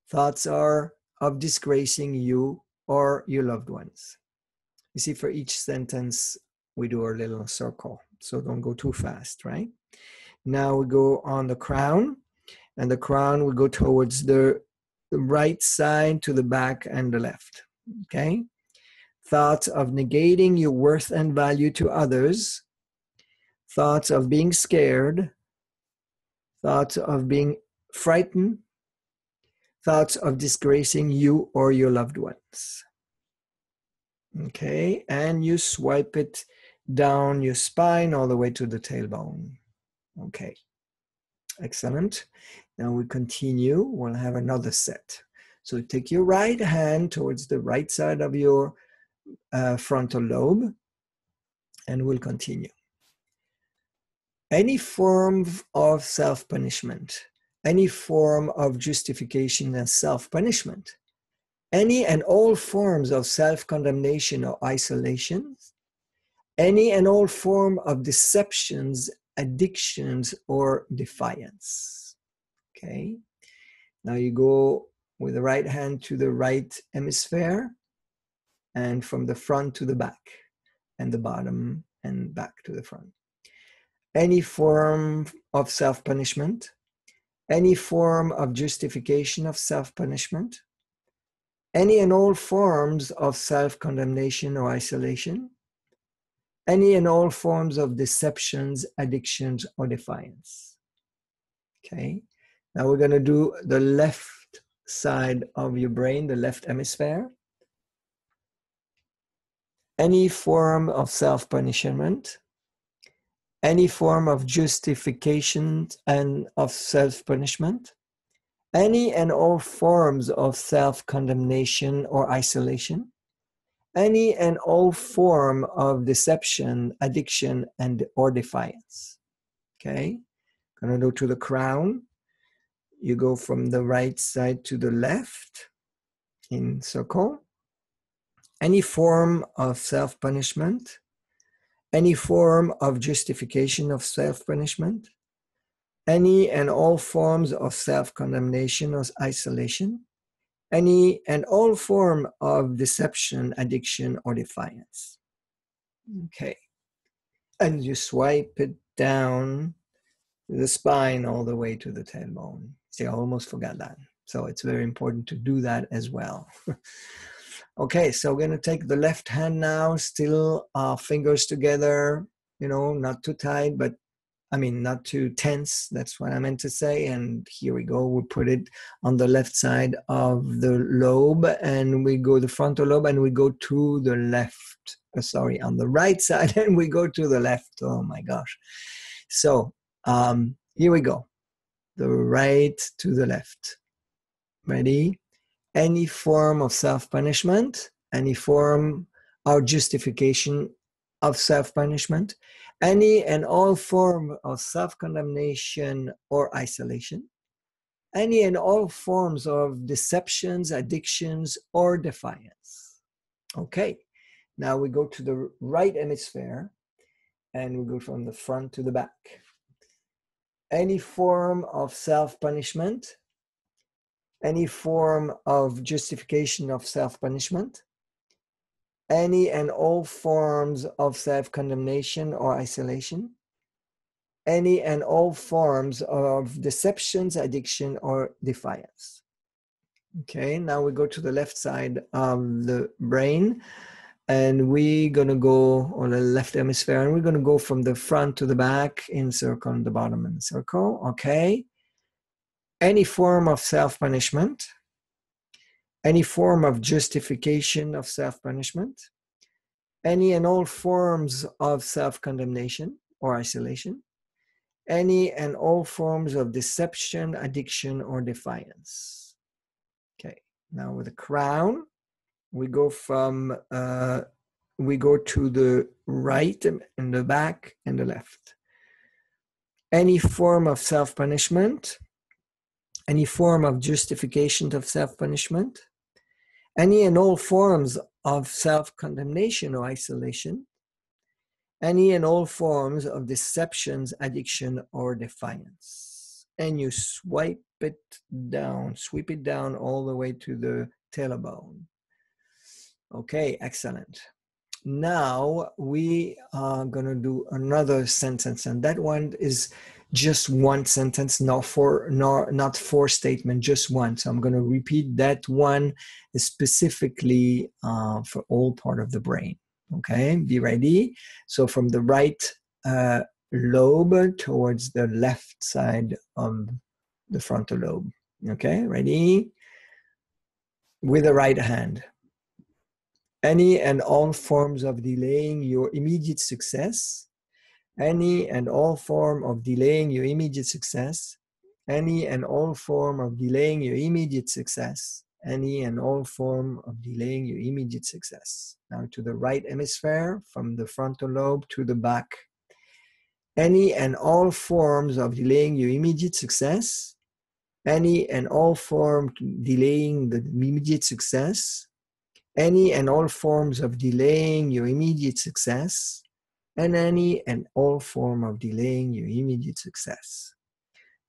thoughts are of disgracing you or your loved ones. You see, for each sentence, we do our little circle, so don't go too fast, right? Now we go on the crown, and the crown will go towards the right side to the back and the left, okay? Thoughts of negating your worth and value to others, thoughts of being scared, thoughts of being frightened, thoughts of disgracing you or your loved ones. Okay, and you swipe it down your spine all the way to the tailbone. Okay, excellent. Now we continue. We'll have another set. So take your right hand towards the right side of your frontal lobe, and we'll continue. Any form of self-punishment, any form of justification and self-punishment, any and all forms of self-condemnation or isolation, any and all form of deceptions, addictions, or defiance. Okay, now you go with the right hand to the right hemisphere, and from the front to the back, and the bottom and back to the front. Any form of self-punishment, any form of justification of self-punishment, any and all forms of self-condemnation or isolation, any and all forms of deceptions, addictions, or defiance. Okay, now we're going to do the left side of your brain, the left hemisphere. Any form of self-punishment, any form of justification and of self-punishment, any and all forms of self-condemnation or isolation, any and all form of deception, addiction, and or defiance. Okay, gonna go to the crown. You go from the right side to the left in circle. Any form of self-punishment, any form of justification of self-punishment, any and all forms of self-condemnation or isolation, any and all form of deception, addiction, or defiance. Okay, and you swipe it down the spine all the way to the tailbone. See, I almost forgot that. So it's very important to do that as well. Okay, so we're going to take the left hand now, still fingers together, you know, not too tight, but I mean, not too tense. That's what I meant to say. And here we go. We put it on the left side of the lobe, and we go the frontal lobe, and we go to the left. On the right side, and we go to the left. Oh my gosh. So here we go. The right to the left. Ready? Any form of self-punishment, any form of justification of self-punishment, any and all form of self-condemnation or isolation, any and all forms of deceptions, addictions, or defiance. Okay, now we go to the right hemisphere, and we go from the front to the back. Any form of self-punishment, any form of justification of self-punishment, any and all forms of self-condemnation or isolation, any and all forms of deceptions, addiction, or defiance. Okay, now we go to the left side of the brain, and we're gonna go on the left hemisphere, and we're gonna go from the front to the back, in circle on the bottom and circle. Okay. Any form of self-punishment, any form of justification of self-punishment, any and all forms of self-condemnation or isolation, any and all forms of deception, addiction, or defiance. Okay, now with the crown, we go to the right and the back and the left. Any form of self-punishment, any form of justification of self-punishment, any and all forms of self-condemnation or isolation, any and all forms of deceptions, addiction, or defiance. And you sweep it down all the way to the tailbone. Okay, excellent. Now we are going to do another sentence, and that one is just one sentence, not four statements, just one. So I'm going to repeat that one specifically for all part of the brain. Okay, be ready. So from the right lobe towards the left side of the frontal lobe. Okay, ready? With the right hand. Any and all forms of delaying your immediate success, any and all form of delaying your immediate success, any and all form of delaying your immediate success, any and all form of delaying your immediate success. Now to the right hemisphere, from the frontal lobe to the back. Any and all forms of delaying your immediate success, any and all form delaying the immediate success, any and all forms of delaying your immediate success, and any and all form of delaying your immediate success.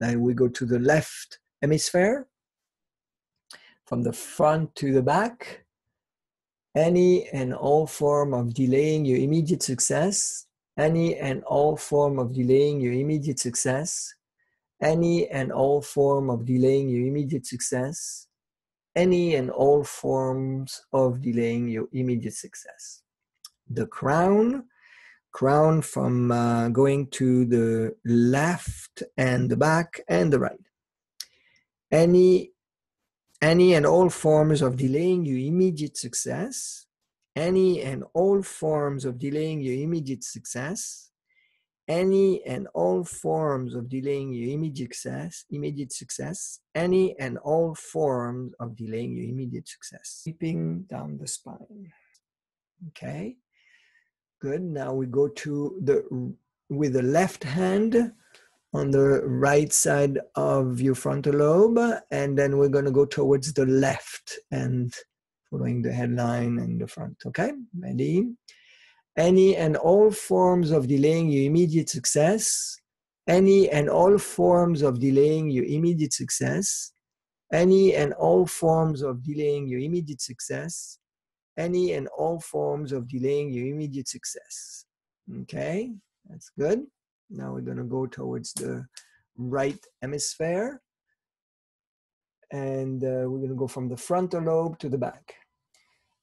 Now we go to the left hemisphere, from the front to the back. Any and all form of delaying your immediate success, any and all form of delaying your immediate success, any and all form of delaying your immediate success, any and all forms of delaying your immediate success. The crown from going to the left and the back and the right. Any and all forms of delaying your immediate success, any and all forms of delaying your immediate success, any and all forms of delaying your immediate success, any and all forms of delaying your immediate success. Sweeping down the spine. Okay, good. Now we go to with the left hand on the right side of your frontal lobe, and then we're going to go towards the left and following the headline and the front. Okay, ready? Any and all forms of delaying your immediate success, any and all forms of delaying your immediate success, any and all forms of delaying your immediate success, any and all forms of delaying your immediate success. Okay, that's good. Now we're going to go towards the right hemisphere, and we're going to go from the frontal lobe to the back.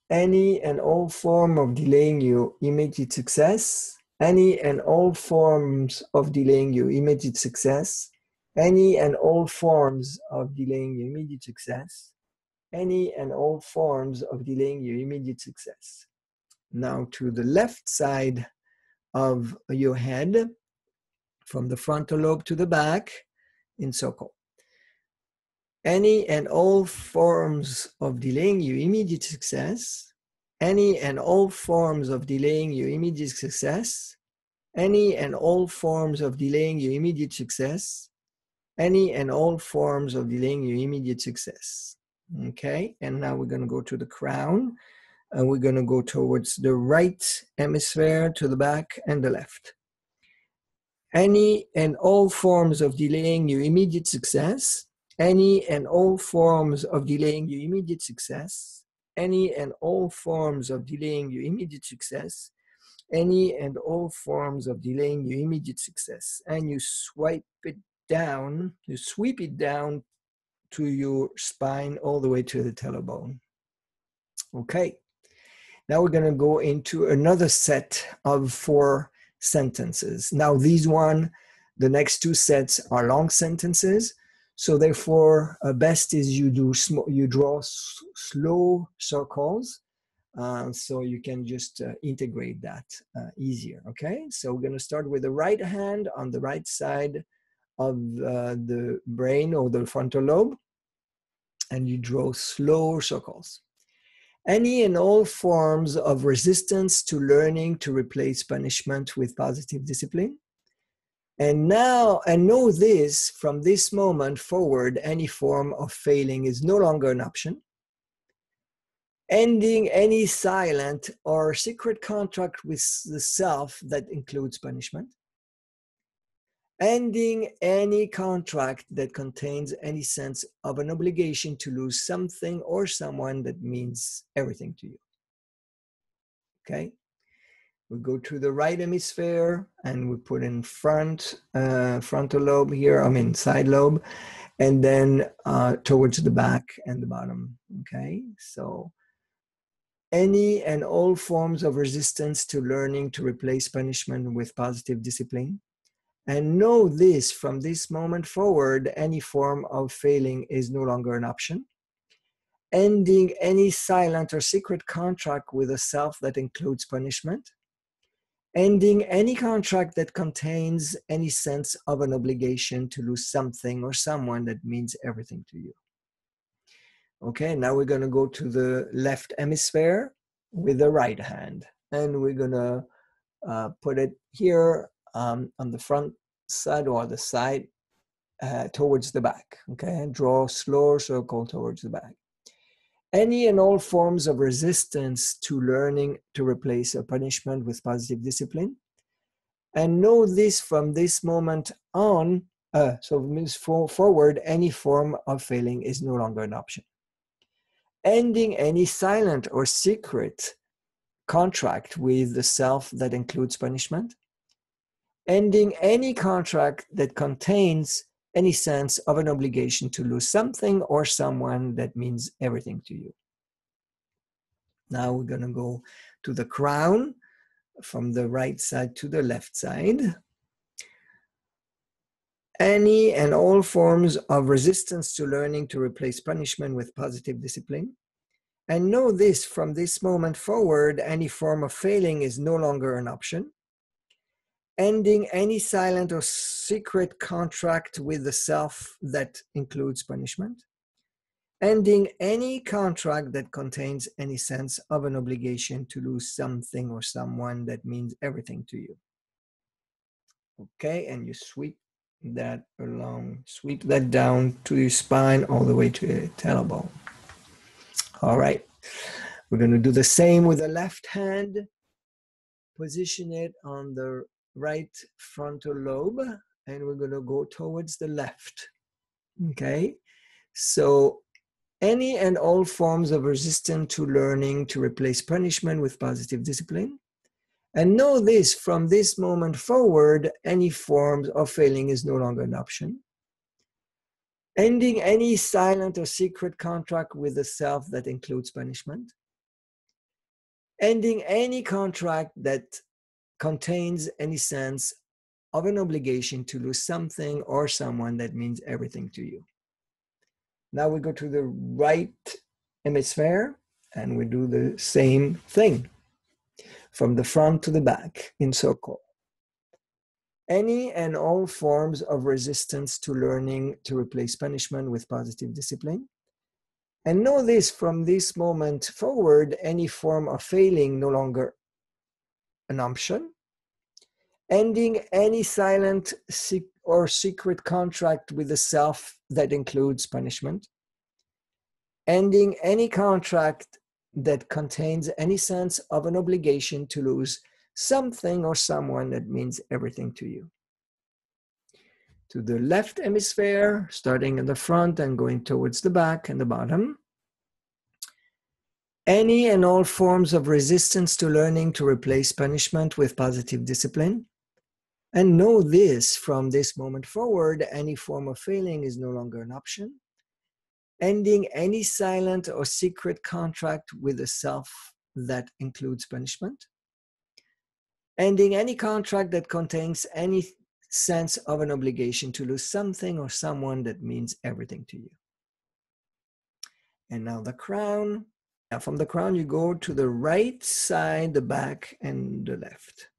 Any and all form of delaying your immediate success, any and all forms of delaying your immediate success, any and all forms of delaying your immediate success, any and all forms of delaying your immediate success. Now to the left side of your head, from the frontal lobe to the back, in circle. Any and all forms of delaying your immediate success, any and all forms of delaying your immediate success, any and all forms of delaying your immediate success, any and all forms of delaying your immediate success. Okay, and now we're going to go to the crown, and we're going to go towards the right hemisphere to the back and the left. Any and all forms of delaying your immediate success, any and all forms of delaying your immediate success, any and all forms of delaying your immediate success, any and all forms of delaying your immediate success. And you sweep it down to your spine all the way to the tailbone. Okay. Now we're going to go into another set of 4 sentences. Now the next 2 sets are long sentences. So therefore, best is you draw slow circles. So you can just integrate that easier, okay? So we're going to start with the right hand on the right side of the brain or the frontal lobe, and you draw slow circles. Any and all forms of resistance to learning to replace punishment with positive discipline. And know this, from this moment forward, any form of failing is no longer an option. Ending any silent or secret contract with the self that includes punishment. Ending any contract that contains any sense of an obligation to lose something or someone that means everything to you. Okay? We go to the right hemisphere and we put in frontal lobe here, side lobe, and then towards the back and the bottom. Okay? So any and all forms of resistance to learning to replace punishment with positive discipline. And know this, from this moment forward, any form of failing is no longer an option. Ending any silent or secret contract with a self that includes punishment. Ending any contract that contains any sense of an obligation to lose something or someone that means everything to you. Okay, now we're going to go to the left hemisphere with the right hand. And we're going to put it here on the front side or the side towards the back. Okay, and draw a slow circle towards the back. Any and all forms of resistance to learning to replace a punishment with positive discipline. And know this, from this moment on, forward, any form of failing is no longer an option. Ending any silent or secret contract with the self that includes punishment. Ending any contract that contains any sense of an obligation to lose something or someone that means everything to you. Now we're going to go to the crown, from the right side to the left side. Any and all forms of resistance to learning to replace punishment with positive discipline. And know this, from this moment forward, any form of failing is no longer an option. Ending any silent or secret contract with the self that includes punishment. Ending any contract that contains any sense of an obligation to lose something or someone that means everything to you. Okay, and you sweep that down to your spine all the way to your tailbone. All right, we're going to do the same with the left hand. Position it on the right frontal lobe, and we're going to go towards the left. Okay, so any and all forms of resistance to learning to replace punishment with positive discipline. And know this, from this moment forward, any form of failing is no longer an option. Ending any silent or secret contract with the self that includes punishment. Ending any contract that contains any sense of an obligation to lose something or someone that means everything to you. Now we go to the right hemisphere and we do the same thing, from the front to the back in circle. Any and all forms of resistance to learning to replace punishment with positive discipline. And know this, from this moment forward, any form of failing no longer an option. Ending any silent or secret contract with the self that includes punishment. Ending any contract that contains any sense of an obligation to lose something or someone that means everything to you. To the left hemisphere, starting in the front and going towards the back and the bottom. Any and all forms of resistance to learning to replace punishment with positive discipline. And know this, from this moment forward, any form of failing is no longer an option. ending any silent or secret contract with the self that includes punishment, ending any contract that contains any sense of an obligation to lose something or someone that means everything to you. And now the crown. Now from the crown, you go to the right side, the back, and the left.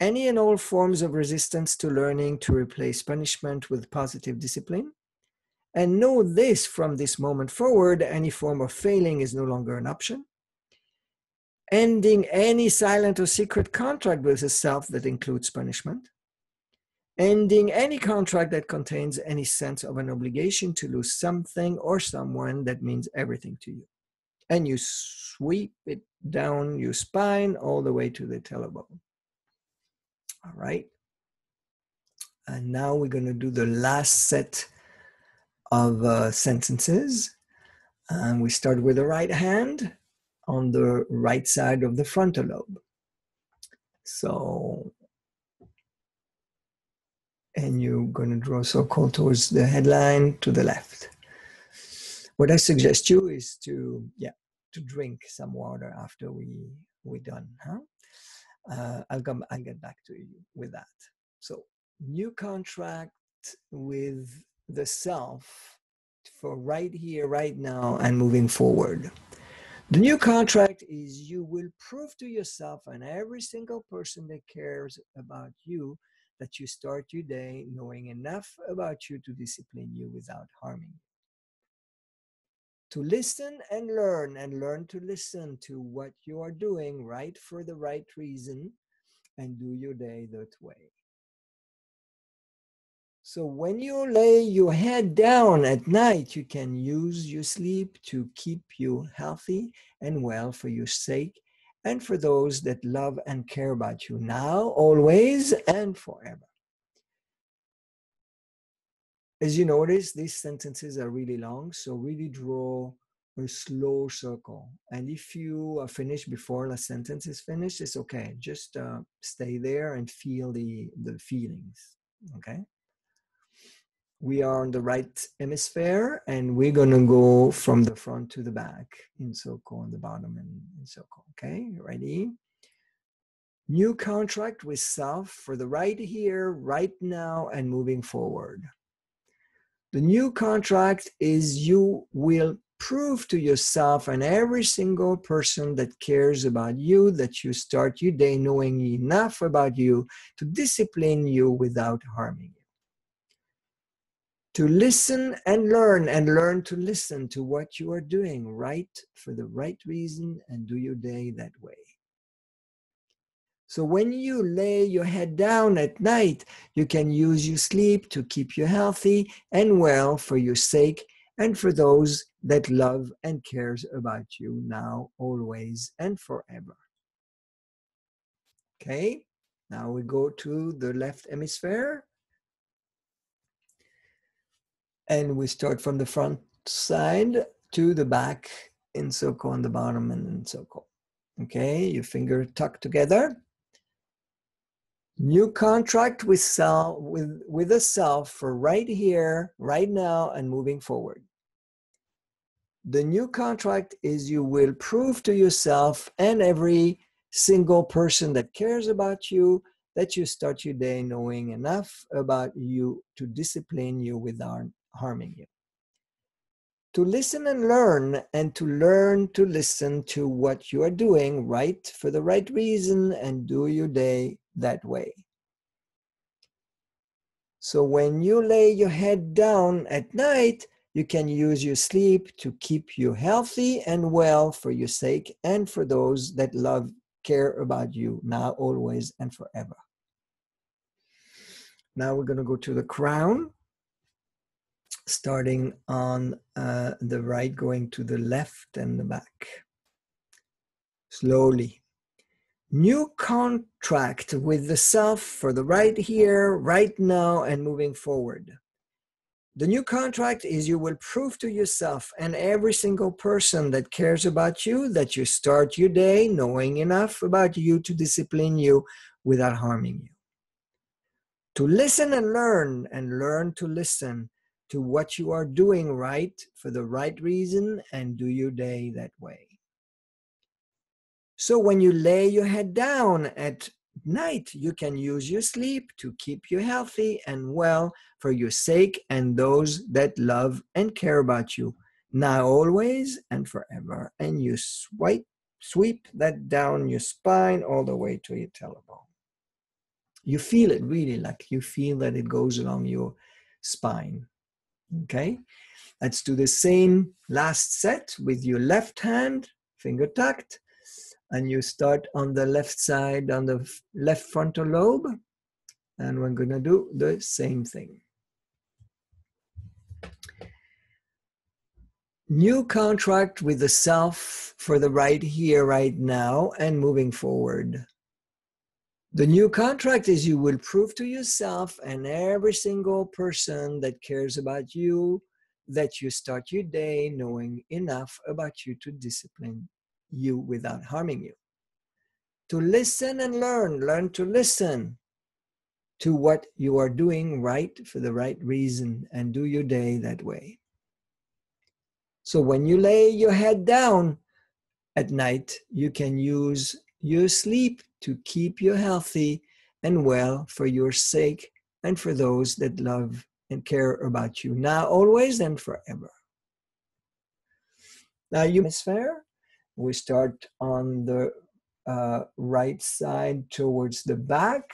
Any and all forms of resistance to learning to replace punishment with positive discipline. And know this, from this moment forward, any form of failing is no longer an option. Ending any silent or secret contract with the self that includes punishment. Ending any contract that contains any sense of an obligation to lose something or someone that means everything to you. And you sweep it down your spine all the way to the tailbone. All right. And now we're going to do the last set of sentences. And we start with the right hand on the right side of the frontal lobe. So, and you're going to draw a circle towards the headline to the left. What I suggest you is to drink some water after we're done. I'll get back to you with that. So, new contract with the self for right here, right now, and moving forward. The new contract is you will prove to yourself and every single person that cares about you that you start your day knowing enough about you to discipline you without harming you. To listen and learn to listen to what you are doing right for the right reason and do your day that way. So when you lay your head down at night, you can use your sleep to keep you healthy and well for your sake and for those that love and care about you now, always, and forever. As you notice, these sentences are really long, so really draw a slow circle. And if you are finished before the sentence is finished, it's okay. Just stay there and feel the feelings, okay? We are on the right hemisphere, and we're going to go from the front to the back in circle, on the bottom and in circle, okay? You ready? New contract with self for the right here, right now, and moving forward. The new contract is you will prove to yourself and every single person that cares about you that you start your day knowing enough about you to discipline you without harming you. To listen and learn to listen to what you are doing right for the right reason and do your day that way. So when you lay your head down at night, you can use your sleep to keep you healthy and well for your sake and for those that love and cares about you now, always, and forever. Okay, now we go to the left hemisphere. And we start from the front side to the back in circle on the bottom and in circle. Okay, your finger tucked together. New contract with the self for right here, right now, and moving forward. The new contract is you will prove to yourself and every single person that cares about you that you start your day knowing enough about you to discipline you without harming you. To listen and to learn to listen to what you are doing right for the right reason and do your day that way. So when you lay your head down at night, you can use your sleep to keep you healthy and well for your sake and for those that care about you now, always, and forever. Now we're going to go to the crown, starting on the right, going to the left and the back. Slowly. New contract with the self for the right here, right now, and moving forward. The new contract is you will prove to yourself and every single person that cares about you that you start your day knowing enough about you to discipline you without harming you. To listen and learn to listen to what you are doing right for the right reason and do your day that way. So when you lay your head down at night, you can use your sleep to keep you healthy and well for your sake and those that love and care about you, now, always, and forever. And you sweep that down your spine all the way to your tailbone. You feel it really, like you feel that it goes along your spine. Okay, let's do the same last set with your left hand, finger tucked, and you start on the left side, on the left frontal lobe, and we're going to do the same thing. New contract with the self for the right here, right now, and moving forward. The new contract is you will prove to yourself and every single person that cares about you that you start your day knowing enough about you to discipline you without harming you. To listen and learn to listen to what you are doing right for the right reason and do your day that way. So when you lay your head down at night, you can use your sleep to keep you healthy and well for your sake and for those that love and care about you, now, always, and forever. Now, you hemisphere, we start on the right side towards the back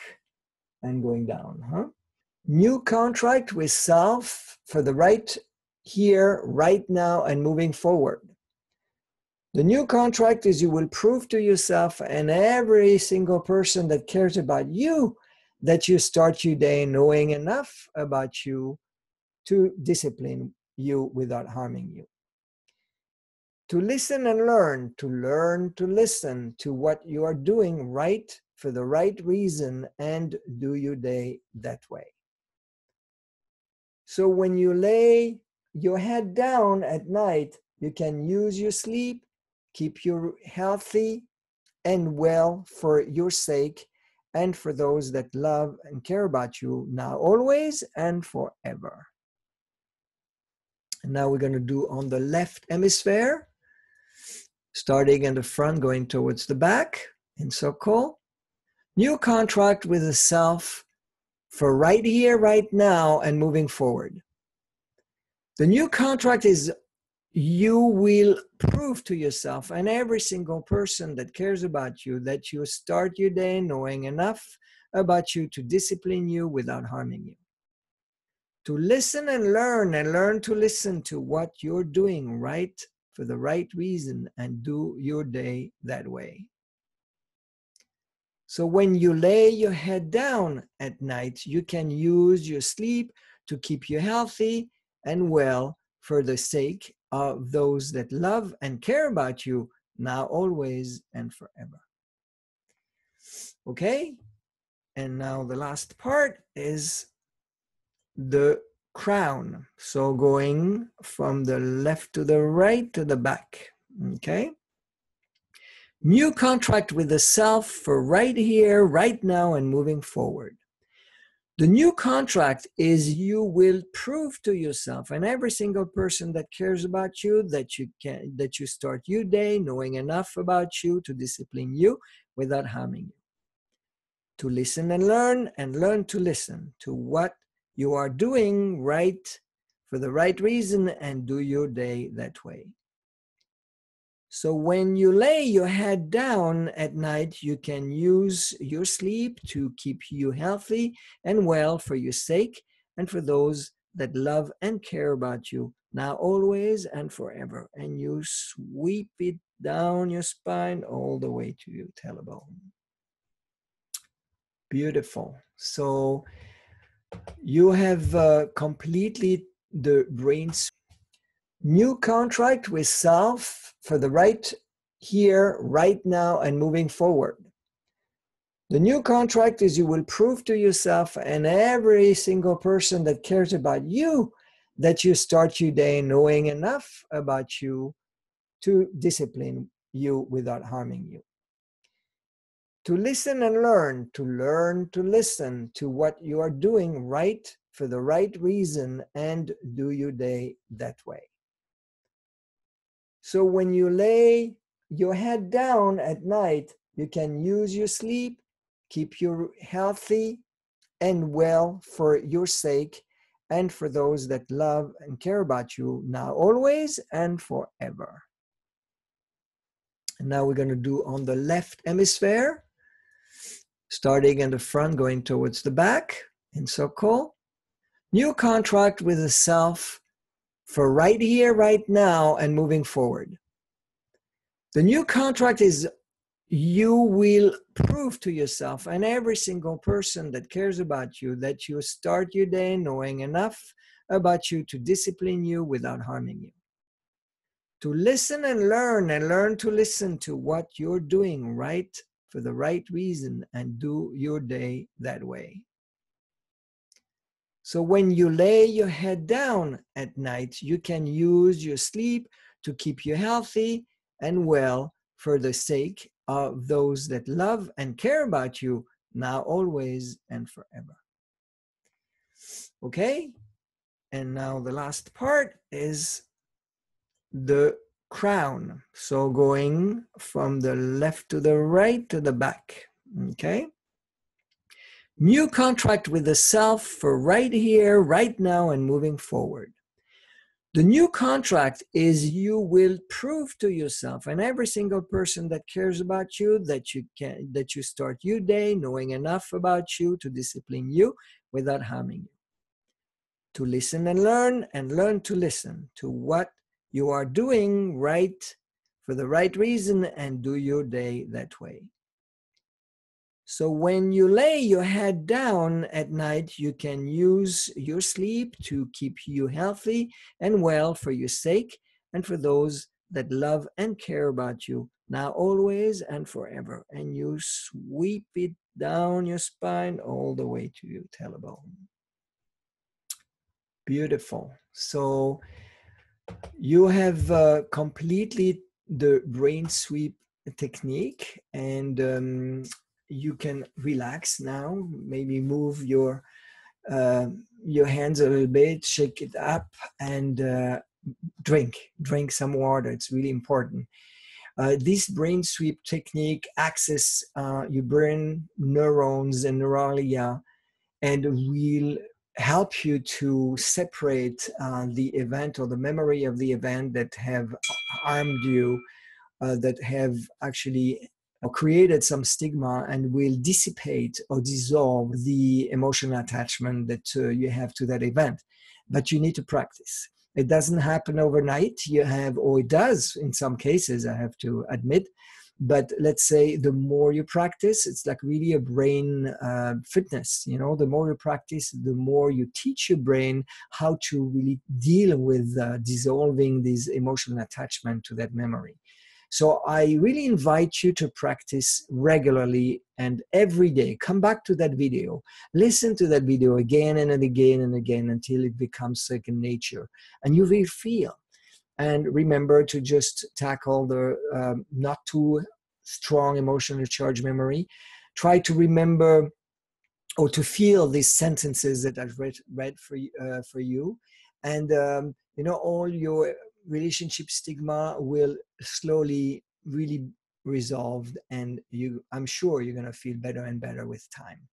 and going down. New contract with self for the right here, right now, and moving forward. The new contract is you will prove to yourself and every single person that cares about you that you start your day knowing enough about you to discipline you without harming you. To listen and learn to listen to what you are doing right for the right reason and do your day that way. So when you lay your head down at night, you can use your sleep, keep you healthy and well for your sake and for those that love and care about you, now, always, and forever. And now we're going to do on the left hemisphere, starting in the front, going towards the back in circle. New contract with the self for right here, right now, and moving forward. The new contract is you will prove to yourself and every single person that cares about you that you start your day knowing enough about you to discipline you without harming you. To listen and learn to listen to what you're doing right for the right reason and do your day that way. So when you lay your head down at night, you can use your sleep to keep you healthy and well for the sake of those that love and care about you, now, always, and forever. Okay? And now the last part is the crown. So going from the left to the right to the back. Okay? New contract with the self for right here, right now, and moving forward. The new contract is you will prove to yourself and every single person that cares about you that you start your day knowing enough about you to discipline you without harming you. To listen and learn to listen to what you are doing right for the right reason and do your day that way. So when you lay your head down at night, you can use your sleep to keep you healthy and well for your sake and for those that love and care about you, now, always, and forever. And you sweep it down your spine all the way to your tailbone. Beautiful. So you have completely the brain. New contract with self for the right here, right now, and moving forward. The new contract is you will prove to yourself and every single person that cares about you that you start your day knowing enough about you to discipline you without harming you. To listen and learn to listen to what you are doing right for the right reason and do your day that way. So when you lay your head down at night, you can use your sleep, keep you healthy and well for your sake and for those that love and care about you now, always, and forever. And now we're going to do on the left hemisphere, starting in the front, going towards the back in circle. New contract with the self for right here, right now, and moving forward. The new contract is you will prove to yourself and every single person that cares about you that you start your day knowing enough about you to discipline you without harming you. To listen and learn to listen to what you're doing right for the right reason and do your day that way. So when you lay your head down at night, you can use your sleep to keep you healthy and well for the sake of those that love and care about you now, always, and forever. Okay? And now the last part is the crown. So going from the left to the right to the back. Okay? New contract with the self for right here, right now, and moving forward. The new contract is you will prove to yourself and every single person that cares about you that you start your day knowing enough about you to discipline you without harming you. To listen and learn to listen to what you are doing right for the right reason and do your day that way. So when you lay your head down at night, you can use your sleep to keep you healthy and well for your sake and for those that love and care about you now, always, and forever. And you sweep it down your spine all the way to your tailbone. Beautiful. So you have completely the brain sweep technique, and you can relax now. Maybe move your hands a little bit, shake it up, and drink some water. It's really important. This brain sweep technique access your brain neurons and neuralia, and will help you to separate the event or the memory of the event that have harmed you, that have actually created some stigma, and will dissipate or dissolve the emotional attachment that you have to that event. But you need to practice. It doesn't happen overnight. Or it does in some cases, I have to admit. But let's say the more you practice, it's like really a brain fitness. The more you practice, the more you teach your brain how to really deal with dissolving this emotional attachment to that memory. So I really invite you to practice regularly and every day. Come back to that video. Listen to that video again and again and again until it becomes second nature. And you will feel. And remember to just tackle the not too strong emotionally charged memory. Try to remember or to feel these sentences that I've read for you. And, all your relationship stigma will slowly really resolve, and I'm sure you're going to feel better and better with time.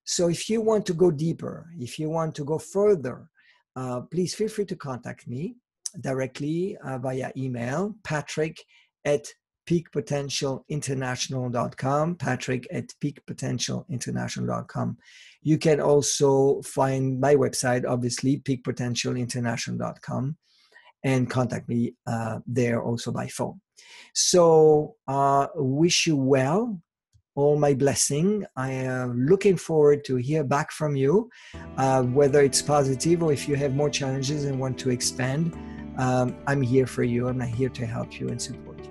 So if you want to go deeper, if you want to go further, please feel free to contact me directly via email, patrick@peakpotentialinternational.com, patrick@peakpotentialinternational.com. You can also find my website, obviously, peakpotentialinternational.com, and contact me there also by phone. So wish you well. All my blessing. I am looking forward to hear back from you, whether it's positive or if you have more challenges and want to expand. I'm here for you. I'm here to help you and support you.